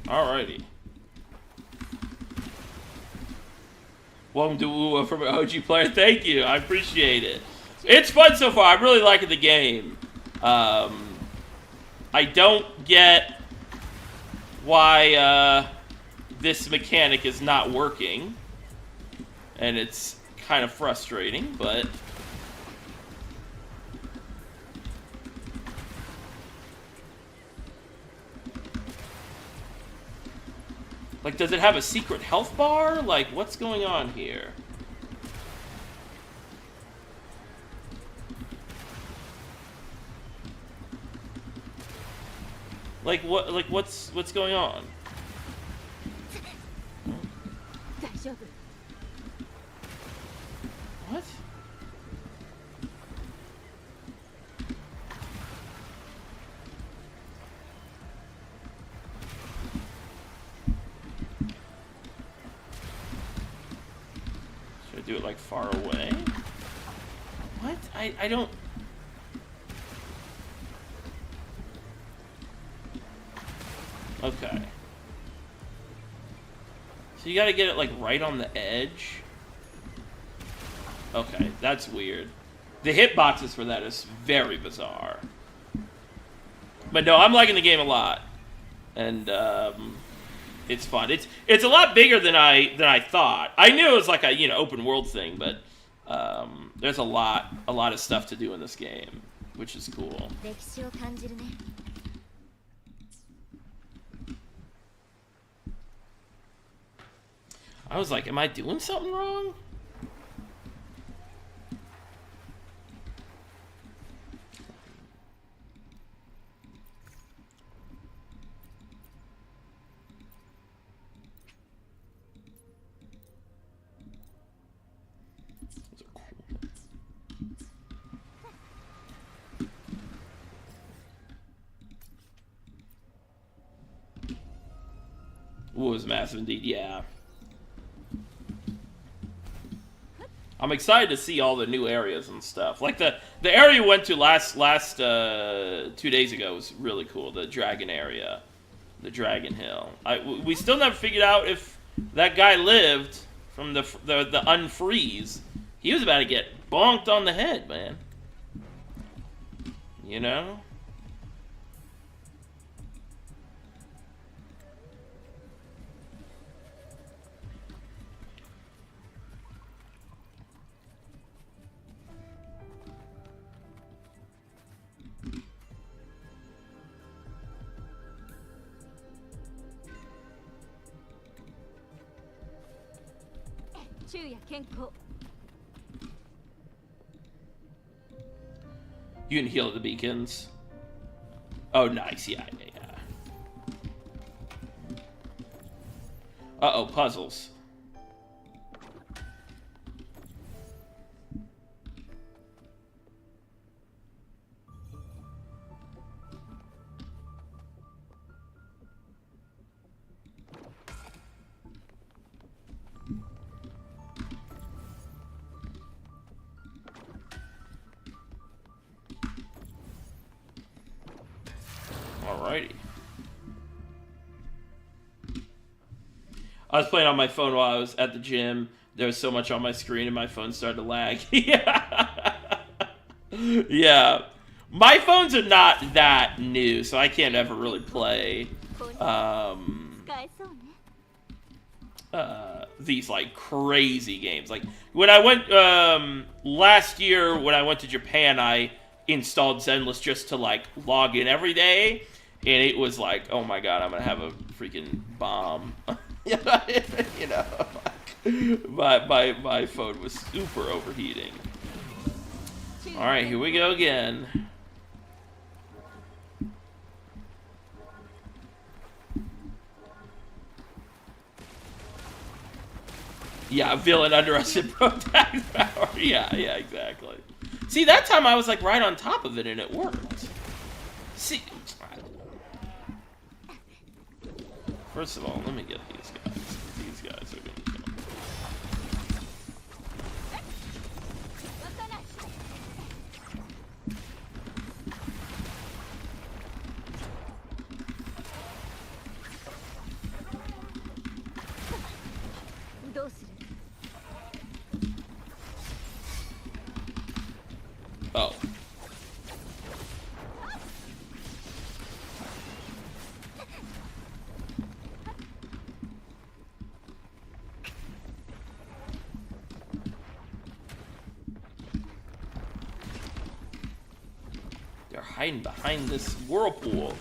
Speaker 1: Alrighty. Welcome to Woo from an OG player. Thank you. I appreciate it. It's fun so far. I'm really liking the game. I don't get why this mechanic is not working. And it's kind of frustrating, but... Like, does it have a secret health bar? Like, what's going on here? Like, what's going on? What? Do it like far away? What? I don't... Okay. So you gotta get it like right on the edge? Okay, that's weird. The hitboxes for that is very bizarre. But no, I'm liking the game a lot. And, it's fun. It's a lot bigger than I thought. I knew it was like a open world thing, but there's a lot of stuff to do in this game, which is cool. I was like, am I doing something wrong? was massive indeed, yeah. I'm excited to see all the new areas and stuff. Like the area we went to last 2 days ago was really cool. The dragon area, the Dragon Hill. We still never figured out if that guy lived from the unfreeze. He was about to get bonked on the head, man. You know? You can heal the beacons. Oh, nice. Yeah. Uh-oh, puzzles. Alrighty. I was playing on my phone while I was at the gym. There was so much on my screen and my phone started to lag. Yeah. Yeah. My phones are not that new, so I can't ever really play these like crazy games. Like when I went last year when I went to Japan, I installed Zenless just to like log in every day, and it was like, oh my god, I'm gonna have a freaking bomb. You know, like, my phone was super overheating. All right, here we go again. Yeah, villain underestimated protect power. Yeah, exactly. See, that time I was like right on top of it and it worked. See, first of all, let me get these guys. These guys are gonna kill me. Oh. They're hiding behind this whirlpool.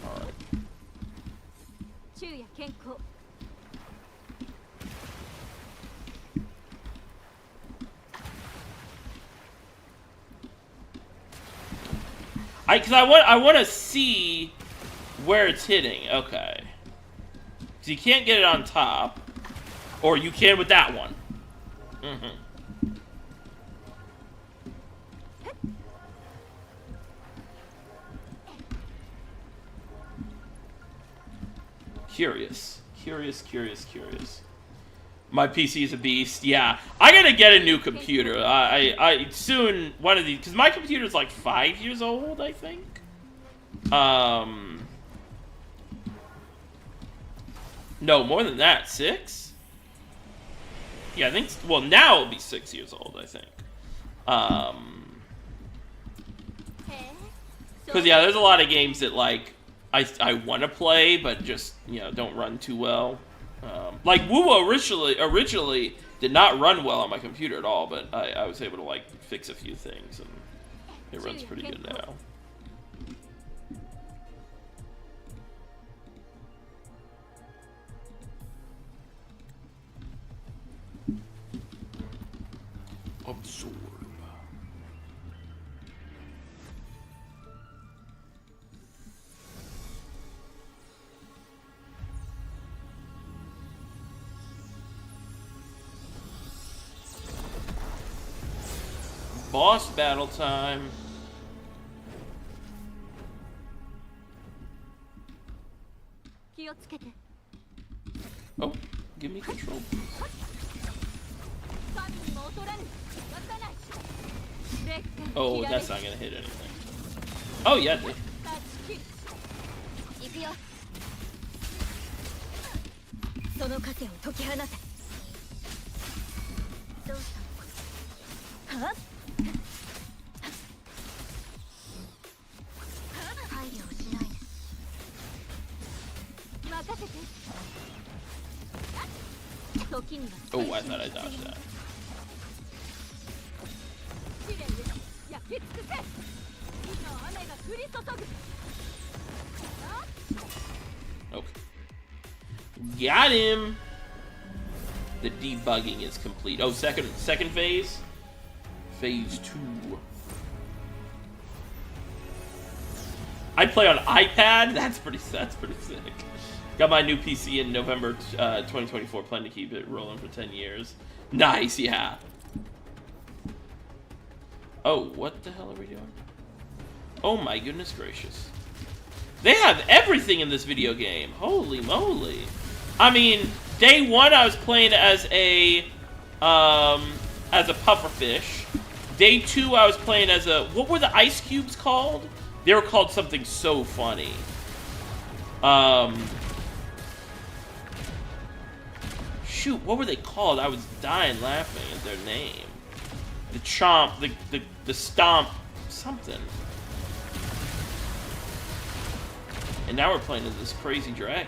Speaker 1: Alright. Because I want to see where it's hitting. Okay. So you can't get it on top, or you can with that one. Curious. My PC is a beast. Yeah, I gotta get a new computer. I soon one of these, because my computer is like 5 years old, I think. No, more than that. 6. Yeah, I think. Well, now it'll be 6 years old, I think. Because yeah, there's a lot of games that like I want to play, but just don't run too well. Like WoW originally did not run well on my computer at all, but I was able to like fix a few things, and it runs pretty good now. Absorb. Boss battle time. Oh, give me control. Oh, that's not gonna hit anything. Oh, yeah, it did. Oh, I thought I dodged that. Okay. Got him! The debugging is complete. Oh, second phase? Phase 2. I play on iPad? That's pretty sick. Got my new PC in November 2024. Plan to keep it rolling for 10 years. Nice, yeah. Oh, what the hell are we doing? Oh my goodness gracious. They have everything in this video game. Holy moly. I mean, day one I was playing as a pufferfish. Day two I was playing as a, what were the ice cubes called? They were called something so funny. Shoot, what were they called? I was dying laughing at their name. The chomp, the stomp, something. And now we're playing as this crazy dragon.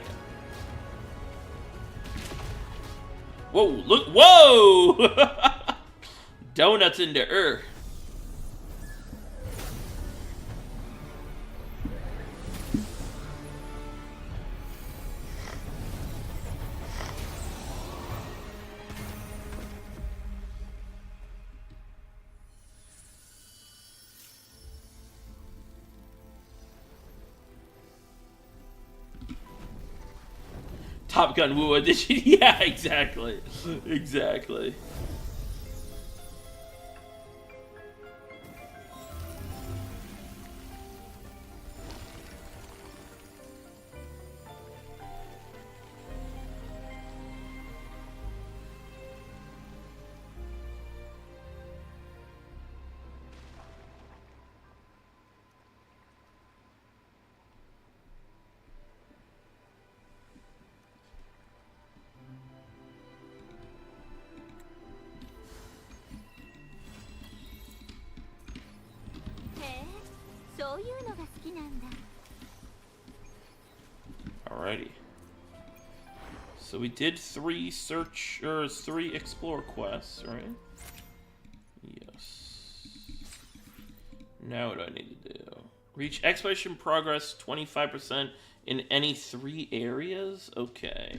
Speaker 1: Whoa, look, whoa! Donuts into earth. Top Gun Woo edition. Yeah, exactly. Exactly. Alrighty. So we did 3 explore quests, right? Yes. Now what do I need to do? Reach exploration progress 25% in any 3 areas? Okay.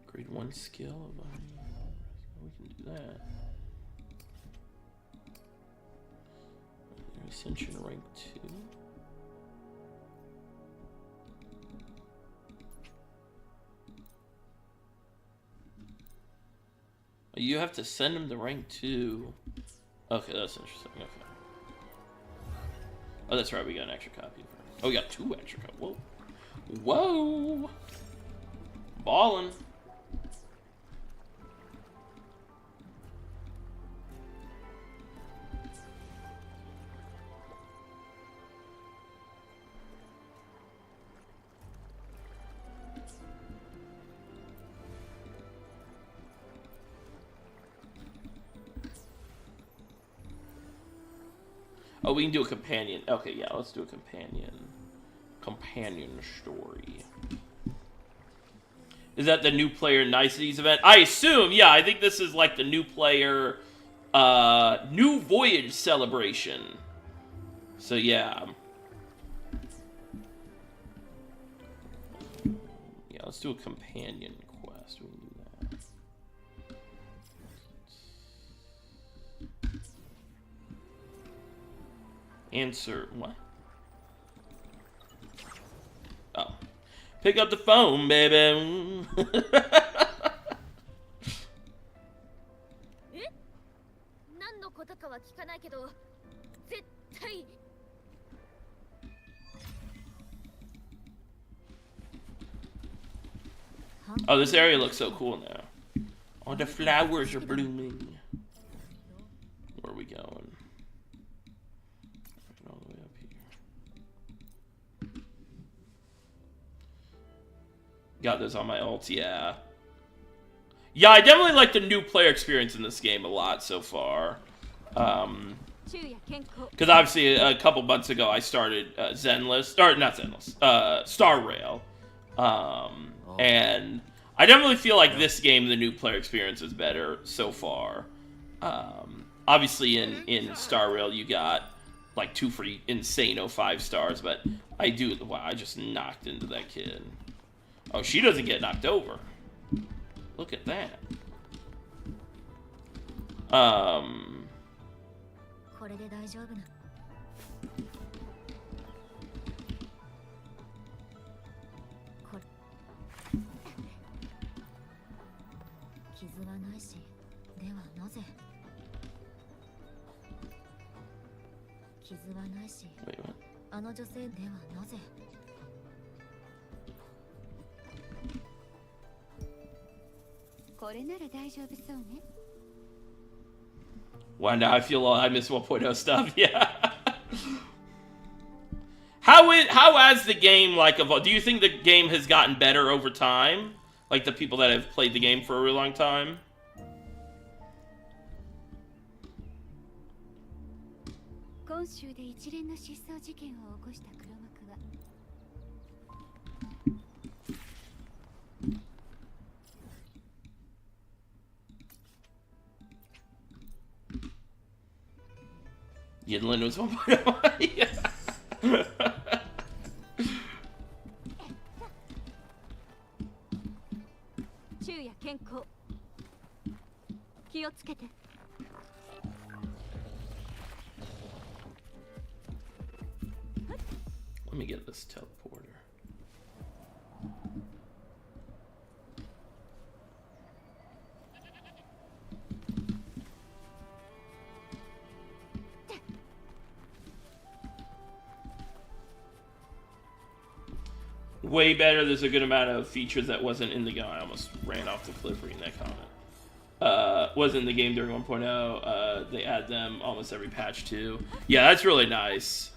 Speaker 1: Grade 1 skill. We can do that. Ascension rank 2. You have to send him to rank 2. Okay, that's interesting. Okay. Oh, that's right. We got an extra copy. Oh, we got 2 extra copies. Whoa. Whoa. Ballin'. Oh, we can do a companion. Okay, yeah, let's do a companion story. Is that the new player niceties event? I assume, yeah, I think this is like the new player, new voyage celebration. So, yeah. Yeah, let's do a companion quest. We can do that. answer. What? Oh. Pick up the phone, baby. Oh, this area looks so cool now. All the flowers are blooming. Where are we going? All the way up here. Got this on my ult, yeah. Yeah, I definitely like the new player experience in this game a lot so far. Because obviously a couple months ago I started Zenless, or not Zenless, Star Rail. And I definitely feel like this game, the new player experience is better so far. Obviously in Star Rail you got like 2 free insane 5 stars, but I do, wow, I just knocked into that kid. Oh, she doesn't get knocked over. Look at that. Wait, what? Wow, now I feel I miss 1.0 stuff. Yeah. How has the game like evolved? Do you think the game has gotten better over time? Like the people that have played the game for a really long time? Yinlin was 1.0. Yeah. Let me get this teleporter. Way better. There's a good amount of features that wasn't in the game. I almost ran off the cliff reading that comment. Wasn't in the game during 1.0. They add them almost every patch too. Yeah, that's really nice.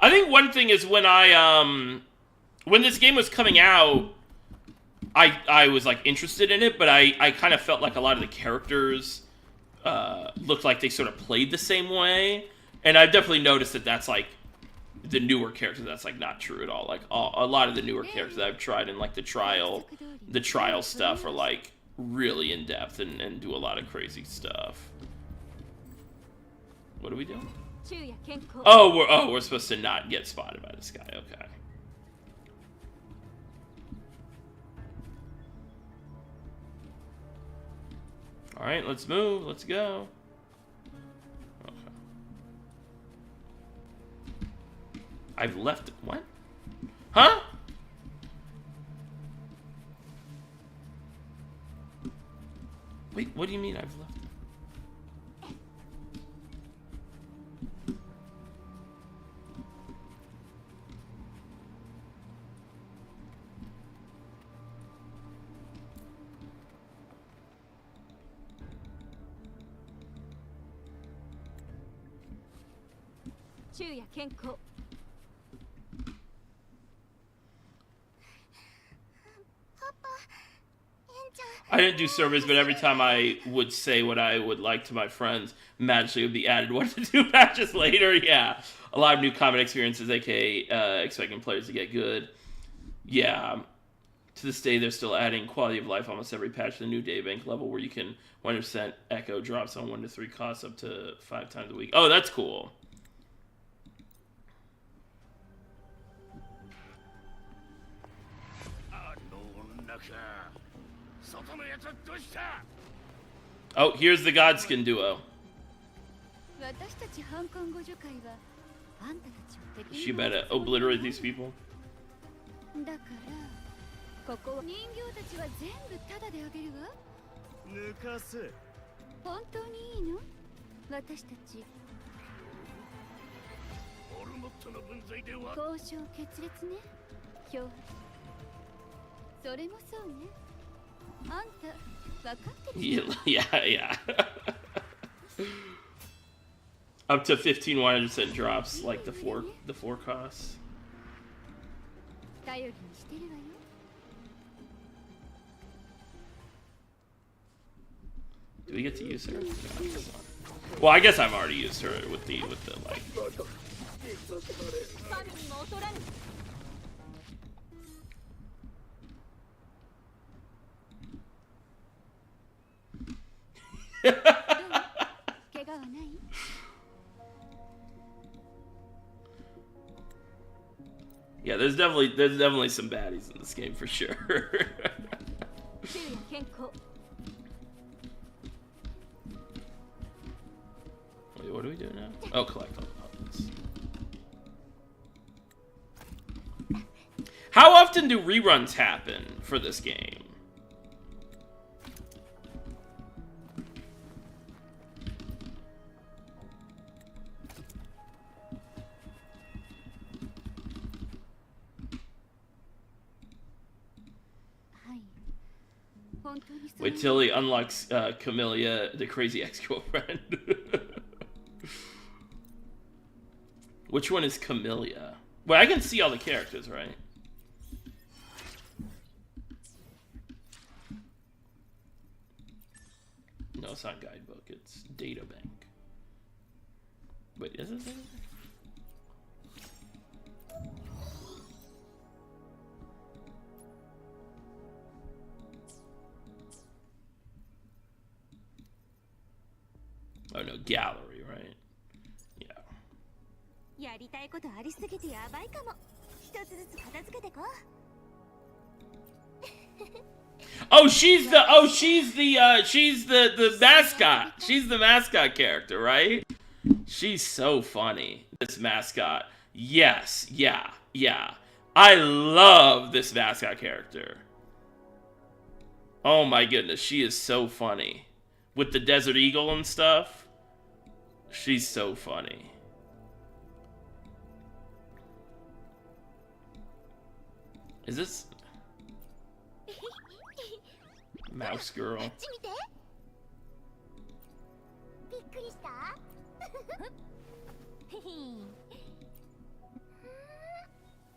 Speaker 1: I think one thing is when when this game was coming out, I was like interested in it, but I kind of felt like a lot of the characters looked like they sort of played the same way, and I've definitely noticed that that's like the newer characters. That's like not true at all. Like a lot of the newer characters that I've tried in like the trial stuff are like really in depth and do a lot of crazy stuff. What are we doing? Oh, we're supposed to not get spotted by this guy. Okay. All right, let's move. Let's go. Okay. I've left. What? Huh? Wait, what do you mean I've left? I didn't do surveys, but every time I would say what I would like to my friends, magically would be added 1 to 2 patches later. Yeah, a lot of new combat experiences, aka expecting players to get good. Yeah, to this day, they're still adding quality of life almost every patch. The new daybank level where you can 100% echo drops on 1 to 3 costs up to 5 times a week. Oh, that's cool. Oh, here's the Godskin duo. She better obliterate these people. Yeah. Up to 15 100% drops, like the four costs. Do we get to use her? No, well, I guess I've already used her with the like. Yeah, there's definitely some baddies in this game for sure. Wait, what do we do now? Oh, collect all the puppets. How often do reruns happen for this game? Wait till he unlocks Camellia, the crazy ex-girlfriend. Which one is Camellia? Wait, I can see all the characters, right? No, it's not guidebook, it's data bank. Wait, is it data bank? Oh no, gallery, right? Yeah. Oh, she's the mascot. She's the mascot character, right? She's so funny. This mascot. Yes, yeah. I love this mascot character. Oh my goodness, she is so funny. With the Desert Eagle and stuff. She's so funny. Is this Mouse Girl?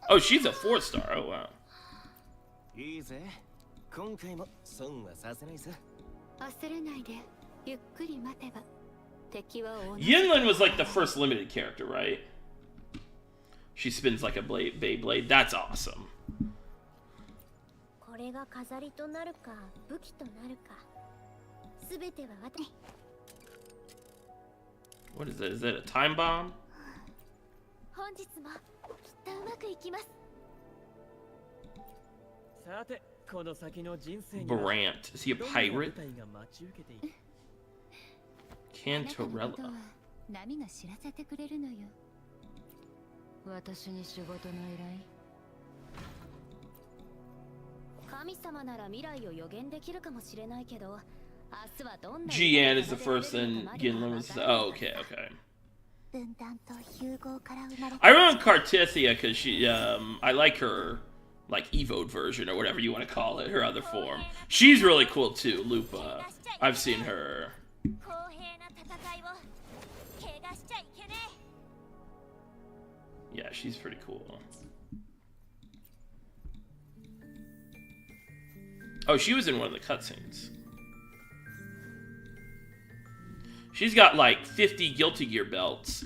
Speaker 1: Oh, she's a 4-star. Oh wow. Yinlin was like the first limited character, right? She spins like a Beyblade. That's awesome. What is that? Is that a time bomb? Brant. Is he a pirate? Cantarella. Jian is the first, and Yinlin was the... Oh, okay. I remember Cartithia because she, I like her, like, Evoed version, or whatever you want to call it, her other form. She's really cool, too, Lupa. I've seen her. Yeah, she's pretty cool. Oh, she was in one of the cutscenes. She's got like 50 Guilty Gear belts.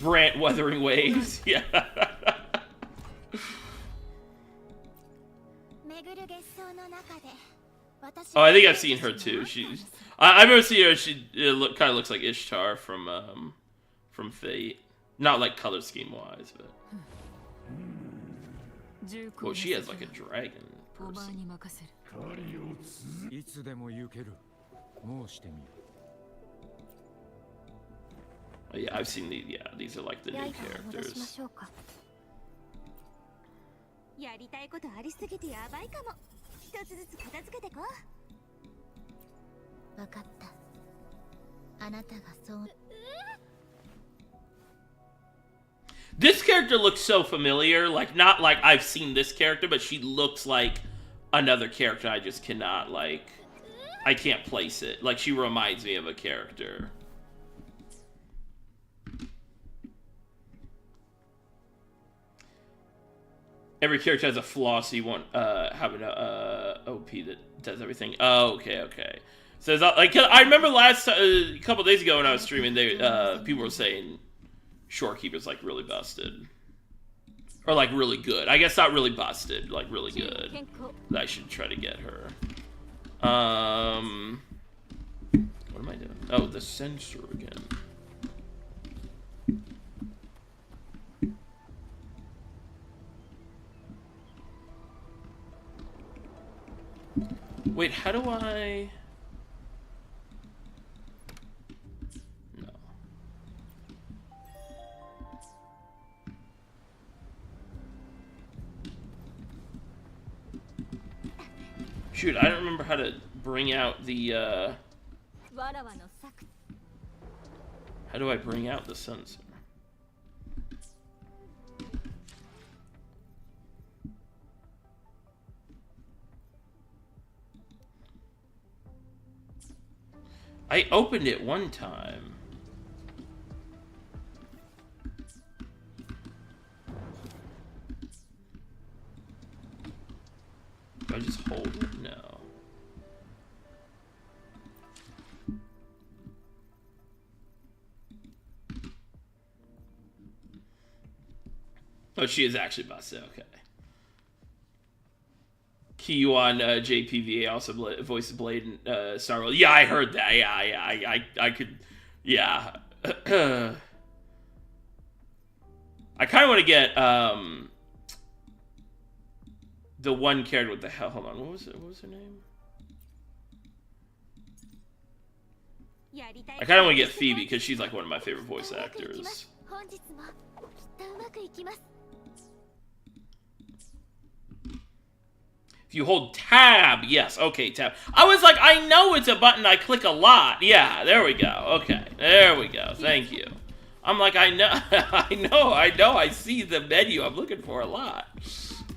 Speaker 1: Brant Wuthering Waves, yeah. Oh, I think I've seen her too. I've never seen her. She kind of looks like Ishtar from Fate. Not like color scheme wise, but. Well, she has like a dragon person. Oh, yeah, I've seen these. Yeah, these are like the new characters. This character looks so familiar, like not like I've seen this character, but she looks like another character. I just cannot like, I can't place it. Like she reminds me of a character. Every character has a flaw, so you want having a OP that does everything. Oh, okay. So it's not, like I remember last a couple days ago when I was streaming, they people were saying Shorekeeper's like really busted, or like really good. I guess not really busted, like really good. I should try to get her. What am I doing? Oh, the sensor again. Wait, how do I... No. Shoot, I don't remember how to bring out the, How do I bring out the sensor? I opened it one time. Do I just hold it? No. Oh, she is actually busted. Okay. Kiyuan JPVA also voiced Blade in Star Wars. Yeah, I heard that. Yeah, I could. Yeah. I kind of want to get the one character. What the hell? Hold on. What was it? What was her name? I kind of want to get Phoebe because she's like one of my favorite voice actors. If you hold tab, yes, okay, tab. I was like, I know it's a button I click a lot. Yeah, there we go. Okay, there we go. Thank you. I'm like, I know, I see the menu I'm looking for a lot.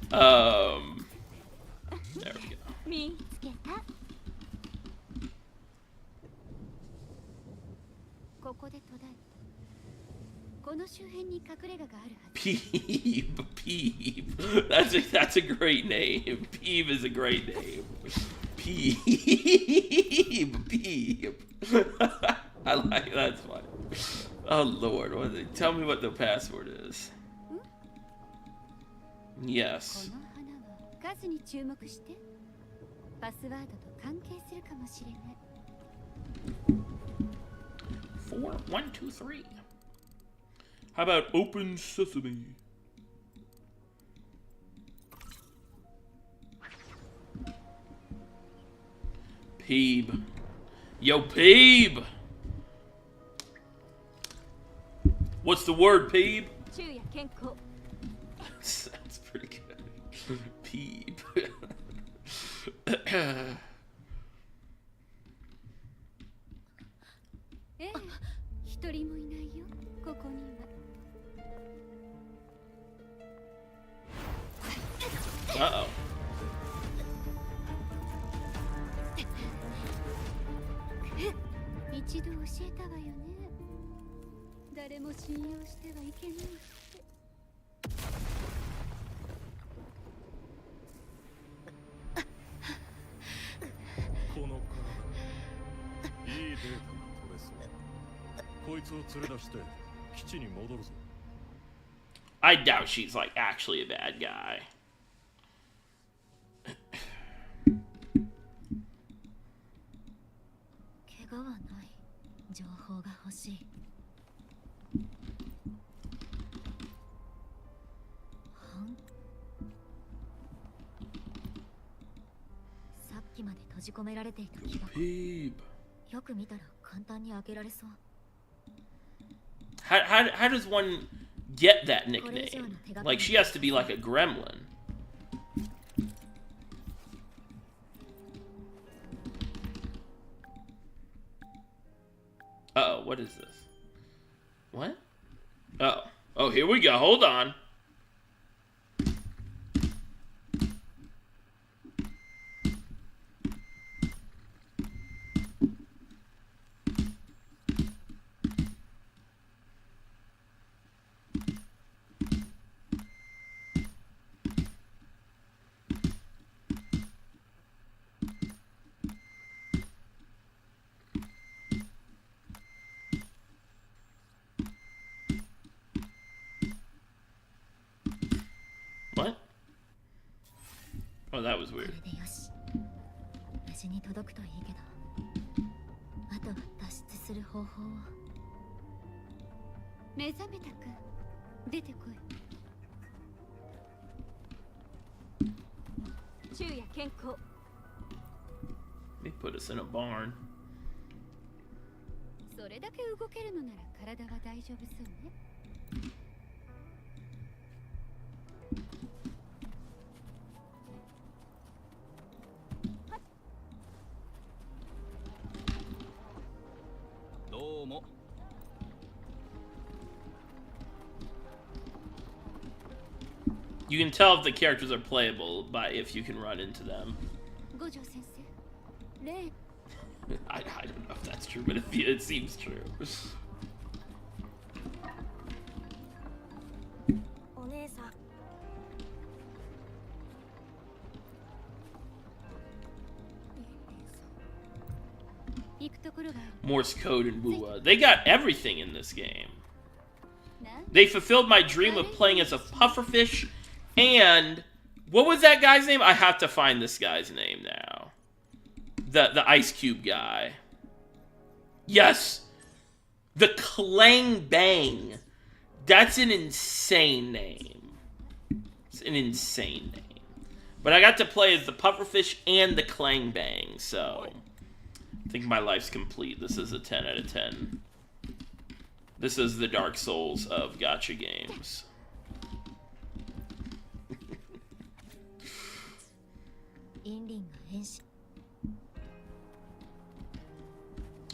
Speaker 1: There we go. Peeb. That's a great name. Peeb is a great name. Peeb. I like that's funny. Oh Lord, what is it? Tell me what the password is. Yes. 4, 1, 2, 3. How about open sesame? Peeb. Yo, Peeb! What's the word, Peeb? That's pretty good. Peeb. Uh-oh. I doubt she's like actually a bad guy. Peep. How does one get that nickname? Like, she has to be like a gremlin. Uh-oh, what is this? What? Uh-oh. Oh, here we go. Hold on. What? Oh, that was weird. They put us in a barn. You can tell if the characters are playable by if you can run into them. I don't know if that's true, but it seems true. Morse code and Wua. They got everything in this game. They fulfilled my dream of playing as a pufferfish, and what was that guy's name? I have to find this guy's name now. The Ice Cube guy. Yes! The Clang Bang. That's an insane name. It's an insane name. But I got to play as the pufferfish and the Clang Bang, so I think my life's complete. This is a 10 out of 10. This is the Dark Souls of gacha games.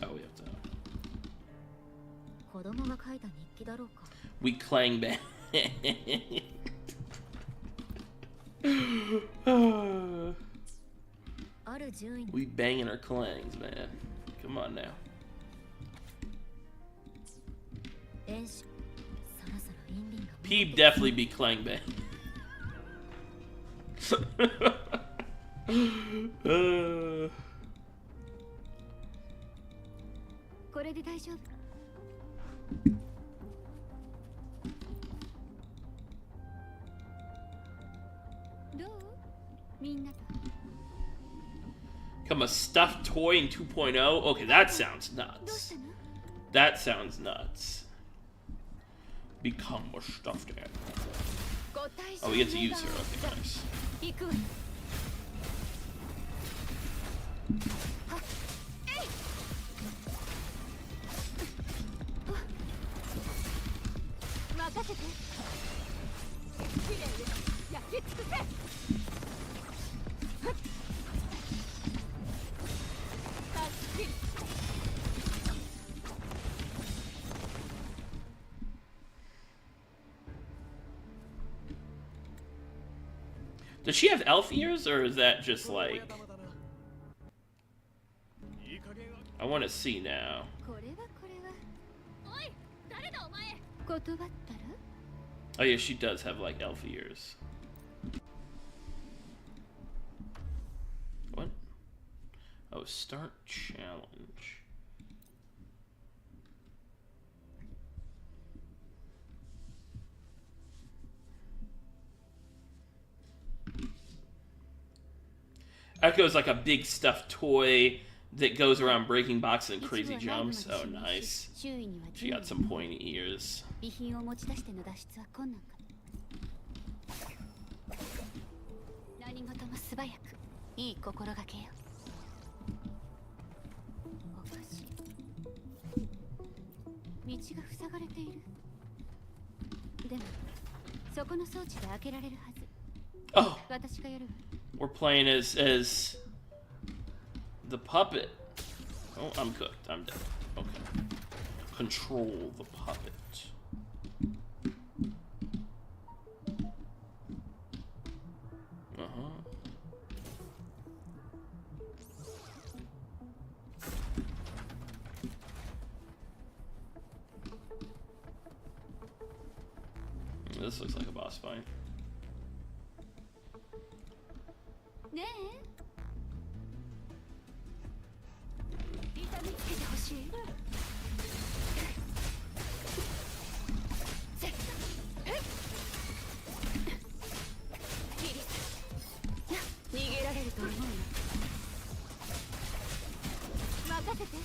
Speaker 1: Oh, we have to. We clang bang. We banging our clangs, man. Come on now. Peep definitely be clang bang. Become a stuffed toy in 2.0? Okay, that sounds nuts. That sounds nuts. Become a stuffed animal. Oh, we get to use her. Okay, nice. Does she have elf ears, or is that just like... I want to see now. Oh yeah, she does have like elf ears. What? Oh, start challenge. Echo's like a big stuffed toy that goes around breaking boxes and crazy jumps. Oh, nice. She got some pointy ears.
Speaker 2: 口が塞がれている。でもそこの装置で開けられるはず。
Speaker 1: Oh,
Speaker 2: 私がやる。
Speaker 1: we're playing as the puppet. Oh, I'm cooked. I'm dead. Okay. Control the puppet. This looks like a boss fight.
Speaker 2: ねえ、痛みつけてほしい。逃げられると思うの。任せて。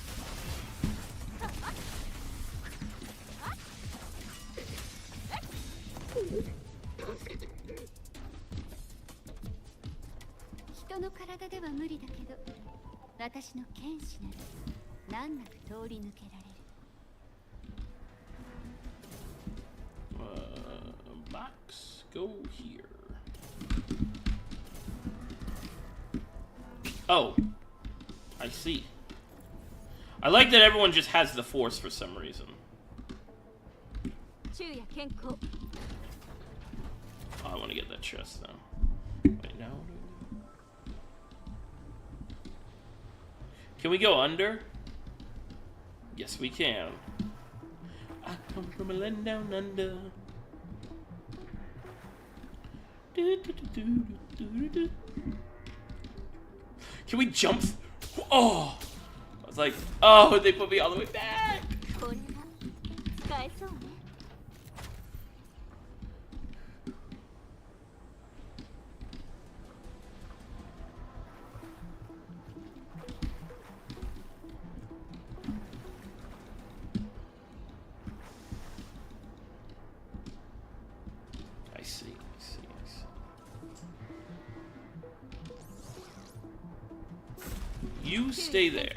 Speaker 2: 人の体では無理だけど、私の剣士なら難なく通り抜けられる。
Speaker 1: Box, go here. Oh, I see. I like that everyone just has the force for some reason.
Speaker 2: 昼夜健康。
Speaker 1: Oh, I want to get that chest though. Wait, now. Can we go under? Yes, we can. I come from a land down under. Can we jump? Oh! I was like, oh, they put me all the way back! I see. You stay there.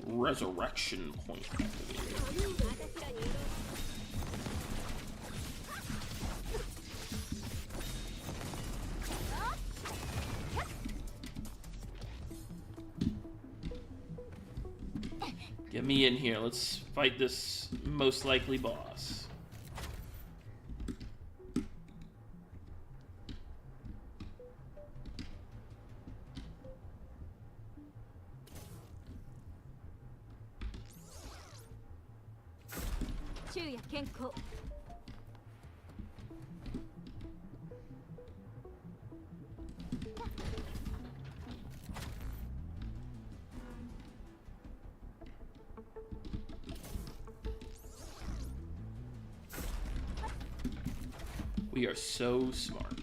Speaker 1: Resurrection point activated. Get me in here. Let's fight this most likely boss. We are so smart.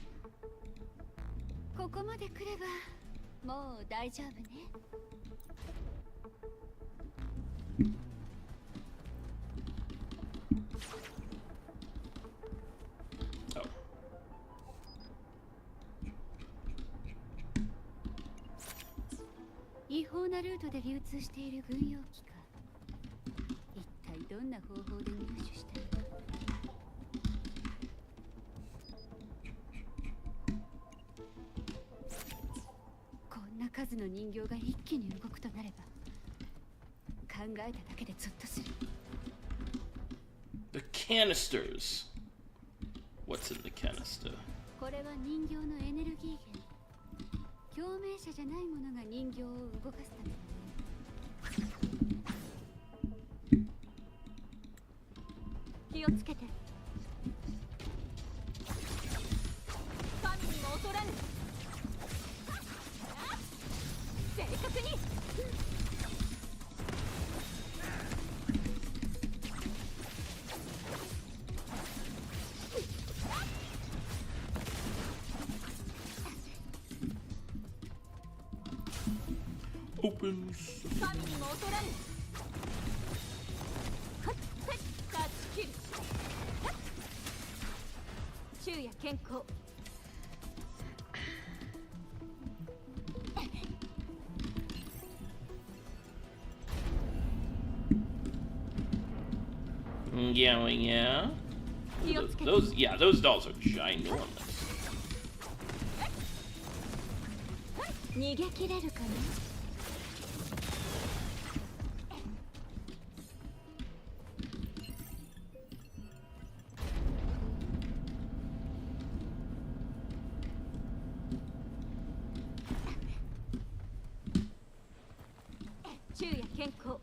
Speaker 2: ここまで来ればもう大丈夫ね。
Speaker 1: Oh.
Speaker 2: 違法なルートで流通している軍用機か。一体どんな方法で入手したの？数の人形が一気に動くとなれば、考えただけでゾッとする。
Speaker 1: The canisters. What's in the canister?
Speaker 2: これは人形のエネルギー源。共鳴者じゃないものが人形を動かすためだね。気をつけて。神にも劣らぬ。正確に。
Speaker 1: Opens.
Speaker 2: 神にも劣らぬ。昼夜健康
Speaker 1: Yeah, yeah. Those dolls are ginormous.
Speaker 2: 逃げ切れるかな 昼夜健康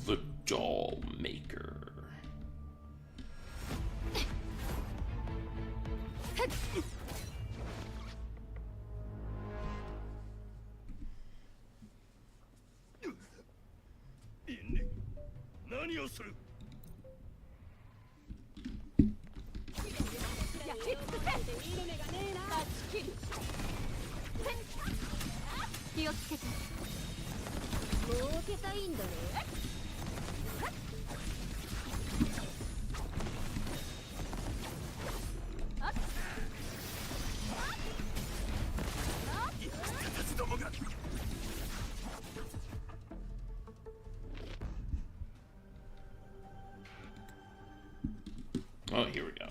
Speaker 1: The doll maker. Oh, here we go.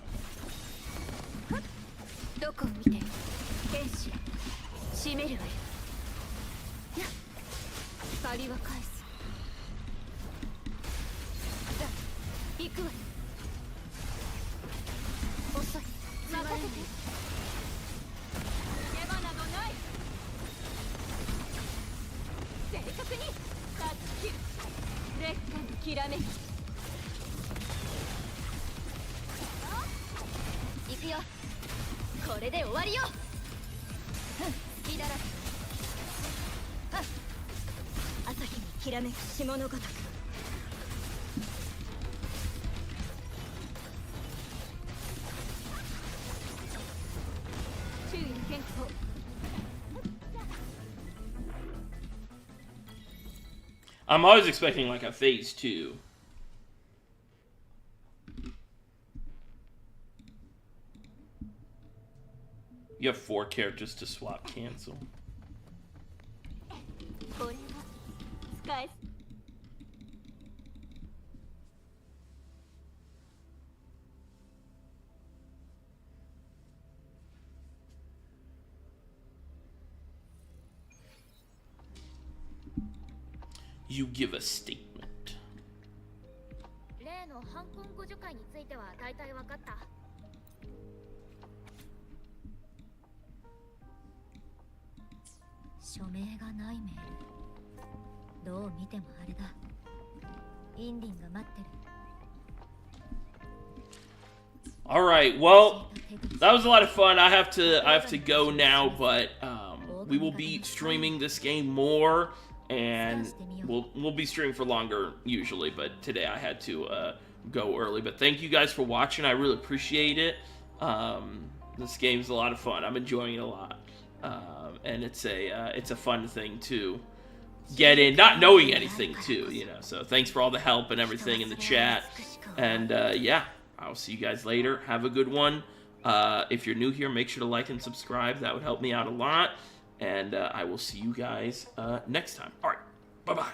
Speaker 2: どこを見て天使閉めるわよ借りは返すさあ行くわよ遅い任せて手間などない正確に断ち切る劣化のきらめき行くよこれで終わりよ隙だらけ朝日にきらめく霜のごとく注意健康
Speaker 1: I'm always expecting like a phase 2. You have 4 characters to swap cancel.
Speaker 2: これは使え
Speaker 1: You give a statement.
Speaker 2: 例の犯婚互助会については大体分かった署名がないメールどう見てもあれだインディンが待ってる
Speaker 1: All right, well, that was a lot of fun. I have to go now, but we will be streaming this game more, and we'll be streaming for longer usually. But today I had to go early. But thank you guys for watching. I really appreciate it. This game's a lot of fun. I'm enjoying it a lot, and it's a fun thing to get in, not knowing anything too, you know. So thanks for all the help and everything in the chat, and yeah. I'll see you guys later. Have a good one. If you're new here, make sure to like and subscribe. That would help me out a lot. And I will see you guys next time. All right.